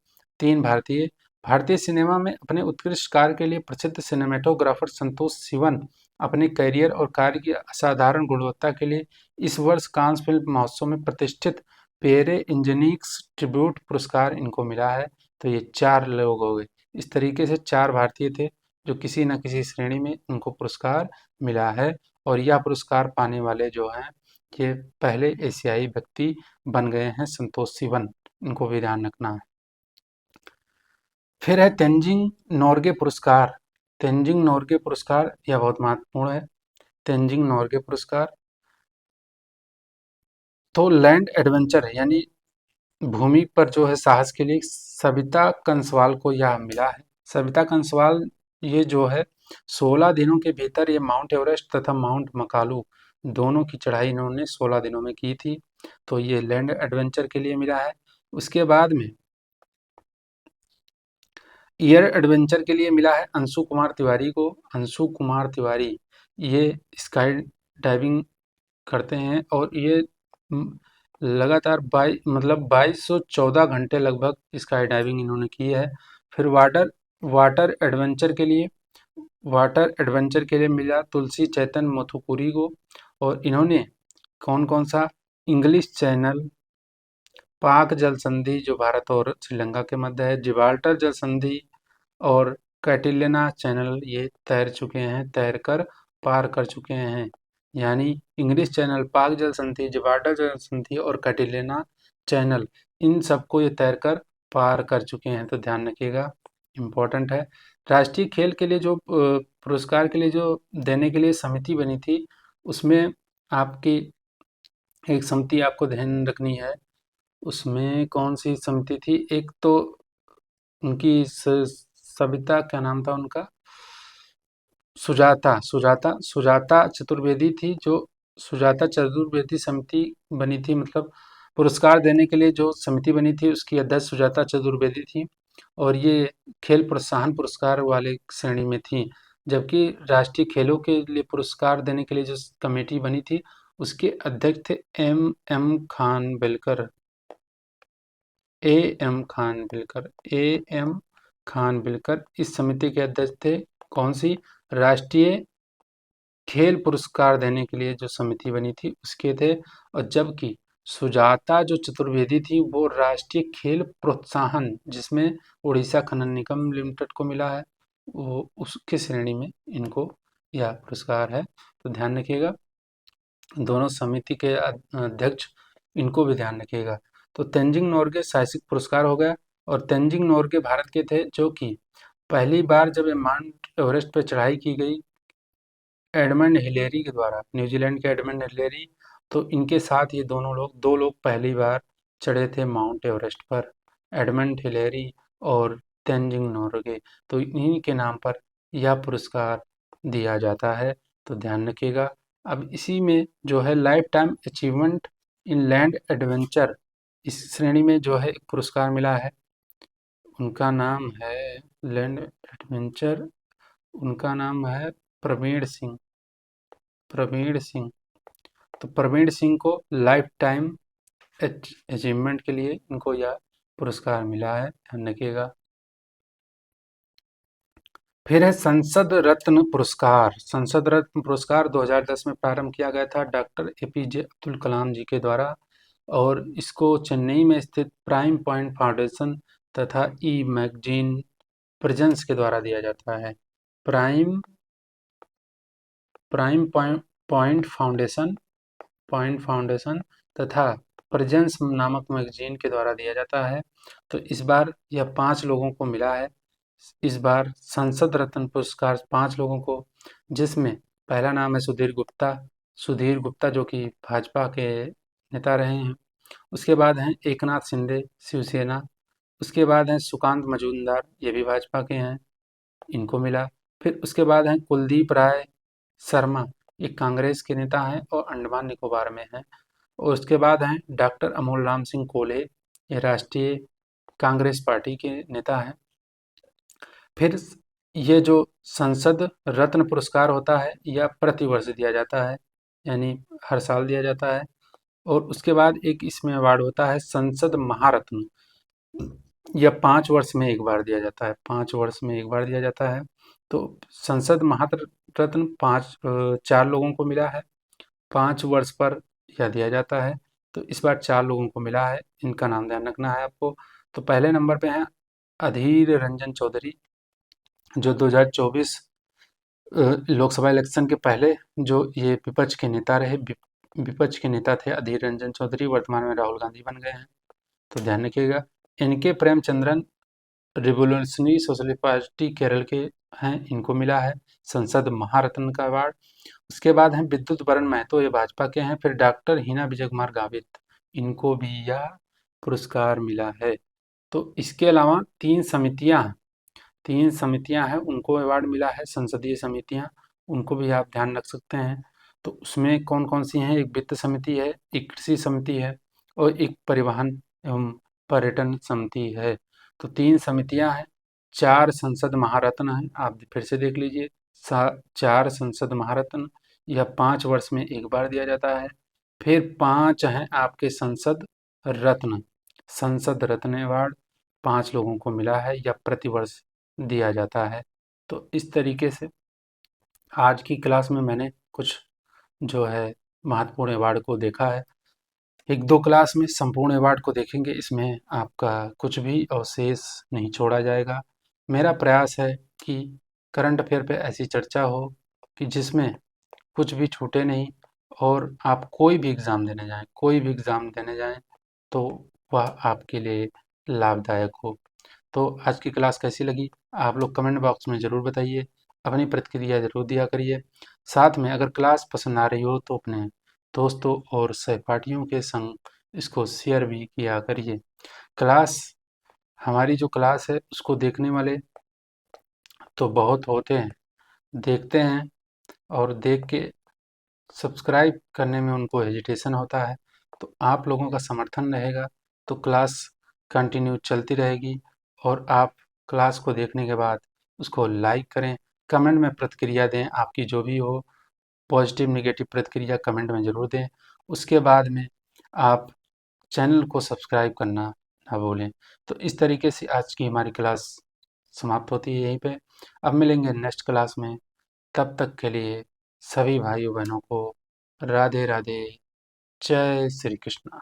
3 भारतीय। भारतीय सिनेमा में अपने उत्कृष्ट कार्य के लिए प्रसिद्ध सिनेमेटोग्राफर संतोष सिवन अपने करियर और कार्य की असाधारण गुणवत्ता के लिए इस वर्ष कांस फिल्म महोत्सव में प्रतिष्ठित पेरे इंजनीक्स ट्रिब्यूट पुरस्कार इनको मिला है। तो ये 4 लोग हो गए। इस तरीके से 4 भारतीय थे जो किसी न किसी श्रेणी में उनको पुरस्कार मिला है, और यह पुरस्कार पाने वाले जो हैं ये पहले एशियाई व्यक्ति बन गए हैं, संतोष सिवन, इनको भी ध्यान रखना है। फिर है तेंजिंग नोर्गे पुरस्कार। तेंजिंग नोर्गे पुरस्कार यह बहुत महत्वपूर्ण है। तेंजिंग नोर्गे पुरस्कार तो लैंड एडवेंचर है, यानी भूमि पर जो है साहस के लिए सविता कंसवाल को यह मिला है। सविता कंसवाल ये जो है 16 दिनों के भीतर ये माउंट एवरेस्ट तथा माउंट मकालू दोनों की चढ़ाई इन्होंने 16 दिनों में की थी। तो ये लैंड एडवेंचर के लिए मिला है। उसके बाद में एयर एडवेंचर के लिए मिला है अंशु कुमार तिवारी को। अंशु कुमार तिवारी ये स्काई डाइविंग करते हैं और ये लगातार 2214 घंटे लगभग स्काई डाइविंग इन्होंने की है। फिर वाटर एडवेंचर के लिए वाटर एडवेंचर के लिए मिला तुलसी चैतन मोथुपुरी को। और इन्होंने कौन कौन सा इंग्लिश चैनल, पाक जल संधि जो भारत और श्रीलंका के मध्य है, जिब्राल्टर जल संधि और कैटिलिना चैनल ये तैर कर पार कर चुके हैं। यानी इंग्लिश चैनल, पाक जल संधि, जिब्राल्टर जल संधि और कैटिलिना चैनल इन सबको ये तैर कर पार कर चुके हैं। तो ध्यान रखिएगा, इम्पोर्टेंट है। राष्ट्रीय खेल के लिए जो पुरस्कार के लिए जो देने के लिए समिति बनी थी, उसमें आपकी एक समिति आपको ध्यान रखनी है। उसमें कौन सी समिति थी? एक तो उनकी सविता, क्या नाम था उनका? सुजाता चतुर्वेदी थी। जो सुजाता चतुर्वेदी समिति बनी थी, मतलब पुरस्कार देने के लिए जो समिति बनी थी उसकी अध्यक्ष सुजाता चतुर्वेदी थी और ये खेल प्रोत्साहन पुरस्कार वाले श्रेणी में थी। जबकि राष्ट्रीय खेलों के लिए पुरस्कार देने के लिए जो कमेटी बनी थी उसके अध्यक्ष थे ए एम खान बिलकर इस समिति के अध्यक्ष थे। कौन सी? राष्ट्रीय खेल पुरस्कार देने के लिए जो समिति बनी थी उसके थे। और जबकि सुजाता जो चतुर्वेदी थी वो राष्ट्रीय खेल प्रोत्साहन, जिसमें उड़ीसा खनन निगम लिमिटेड को मिला है, वो उसके श्रेणी में इनको यह पुरस्कार है। तो ध्यान रखिएगा, दोनों समिति के अध्यक्ष, इनको भी ध्यान रखिएगा। तो तेंजिंग नोरगे साहसिक पुरस्कार हो गया। और तेंजिंग नोरगे भारत के थे जो कि पहली बार जब माउंट एवरेस्ट पर चढ़ाई की गई एडमंड हिलेरी के द्वारा, न्यूजीलैंड के एडमंड हिलेरी, तो इनके साथ ये दो लोग पहली बार चढ़े थे माउंट एवरेस्ट पर, एडमंड हिलेरी और तेंजिंग नोरगे। तो इन्हीं के नाम पर यह पुरस्कार दिया जाता है। तो ध्यान रखिएगा। अब इसी में जो है life time achievement in land adventure, इस श्रेणी में जो है एक पुरस्कार मिला है। उनका नाम है लैंड एडवेंचर, उनका नाम है प्रवीण सिंह। प्रवीण सिंह, तो प्रवीण सिंह को लाइफ टाइम अचीवमेंट के लिए इनको यह पुरस्कार मिला है, ध्यान रखिएगा। फिर है संसद रत्न पुरस्कार। संसद रत्न पुरस्कार 2010 में प्रारंभ किया गया था डॉक्टर एपीजे अब्दुल कलाम जी के द्वारा और इसको चेन्नई में स्थित प्राइम पॉइंट फाउंडेशन तथा ई मैगजीन प्रेजेंस के द्वारा दिया जाता है। प्राइम प्राइम पॉइंट फाउंडेशन तथा प्रेजेंस नामक मैगजीन के द्वारा दिया जाता है। तो इस बार यह 5 लोगों को मिला है। इस बार संसद रत्न पुरस्कार 5 लोगों को, जिसमें पहला नाम है सुधीर गुप्ता जो कि भाजपा के नेता रहे हैं। उसके बाद हैं एकनाथ शिंदे शिवसेना। उसके बाद हैं सुकांत मजूमदार, ये भी भाजपा के हैं, इनको मिला। फिर उसके बाद हैं कुलदीप राय शर्मा, ये कांग्रेस के नेता हैं और अंडमान निकोबार में हैं। और उसके बाद हैं डॉक्टर अमोल राम सिंह कोल्हे, ये राष्ट्रीय कांग्रेस पार्टी के नेता हैं। फिर ये जो संसद रत्न पुरस्कार होता है यह प्रतिवर्ष दिया जाता है, यानी हर साल दिया जाता है। और उसके बाद एक इसमें अवार्ड होता है संसद महारत्न, यह 5 वर्ष में एक बार दिया जाता है, 5 वर्ष में एक बार दिया जाता है। तो संसद महारत्न 4 लोगों को मिला है, 5 वर्ष पर यह दिया जाता है। तो इस बार 4 लोगों को मिला है, इनका नाम ध्यान रखना है आपको। तो पहले नंबर पे हैं अधीर रंजन चौधरी, जो 2024 लोकसभा इलेक्शन के पहले जो ये विपक्ष के नेता रहे, विपक्ष के नेता थे अधीर रंजन चौधरी, वर्तमान में राहुल गांधी बन गए हैं। तो ध्यान रखिएगा। इनके Premachandran, revolutionary socialist party Kerala के हैं, इनको मिला है संसद महारत्न का अवार्ड। उसके बाद हैं विद्युत वरण महतो, ये भाजपा के हैं। फिर डॉक्टर हिना विजय कुमार गावित, इनको भी यह पुरस्कार मिला है। तो इसके अलावा 3 समितियाँ हैं, उनको अवार्ड मिला है, संसदीय समितियाँ, उनको भी आप ध्यान रख सकते हैं। तो उसमें कौन-कौन सी हैं? एक वित्त समिति है, एक कृषि समिति है और एक परिवहन एवं पर्यटन समिति है। तो 3 समितियाँ हैं, 4 संसद महारत्न हैं, आप फिर से देख लीजिए। सा 4 संसद महारत्न, यह 5 वर्ष में 1 बार दिया जाता है। फिर 5 हैं आपके रत्न, संसद रत्न अवार्ड 5 लोगों को मिला है या प्रतिवर्ष दिया जाता है। तो इस तरीके से आज की क्लास में मैंने कुछ जो है महत्वपूर्ण अवार्ड को देखा है। 1-2 क्लास में संपूर्ण अवार्ड को देखेंगे, इसमें आपका कुछ भी अवशेष नहीं छोड़ा जाएगा। मेरा प्रयास है कि करंट अफेयर पे ऐसी चर्चा हो कि जिसमें कुछ भी छूटे नहीं और आप कोई भी एग्ज़ाम देने जाएँ तो वह आपके लिए लाभदायक हो। तो आज की क्लास कैसी लगी? आप लोग कमेंट बॉक्स में ज़रूर बताइए, अपनी प्रतिक्रिया ज़रूर दिया करिए। साथ में अगर क्लास पसंद आ रही हो तो अपने दोस्तों और सहपाठियों के संग इसको शेयर भी किया करिए। क्लास हमारी जो क्लास है उसको देखने वाले तो बहुत होते हैं, देखते हैं और देख के सब्सक्राइब करने में उनको हेजिटेशन होता है। तो आप लोगों का समर्थन रहेगा तो क्लास कंटिन्यू चलती रहेगी और आप क्लास को देखने के बाद उसको लाइक करें, कमेंट में प्रतिक्रिया दें, आपकी जो भी हो पॉजिटिव नेगेटिव प्रतिक्रिया कमेंट में ज़रूर दें। उसके बाद में आप चैनल को सब्सक्राइब करना ना भूलें। तो इस तरीके से आज की हमारी क्लास समाप्त होती है यहीं पे। अब मिलेंगे नेक्स्ट क्लास में, तब तक के लिए सभी भाइयों बहनों को राधे राधे, जय श्री कृष्ण।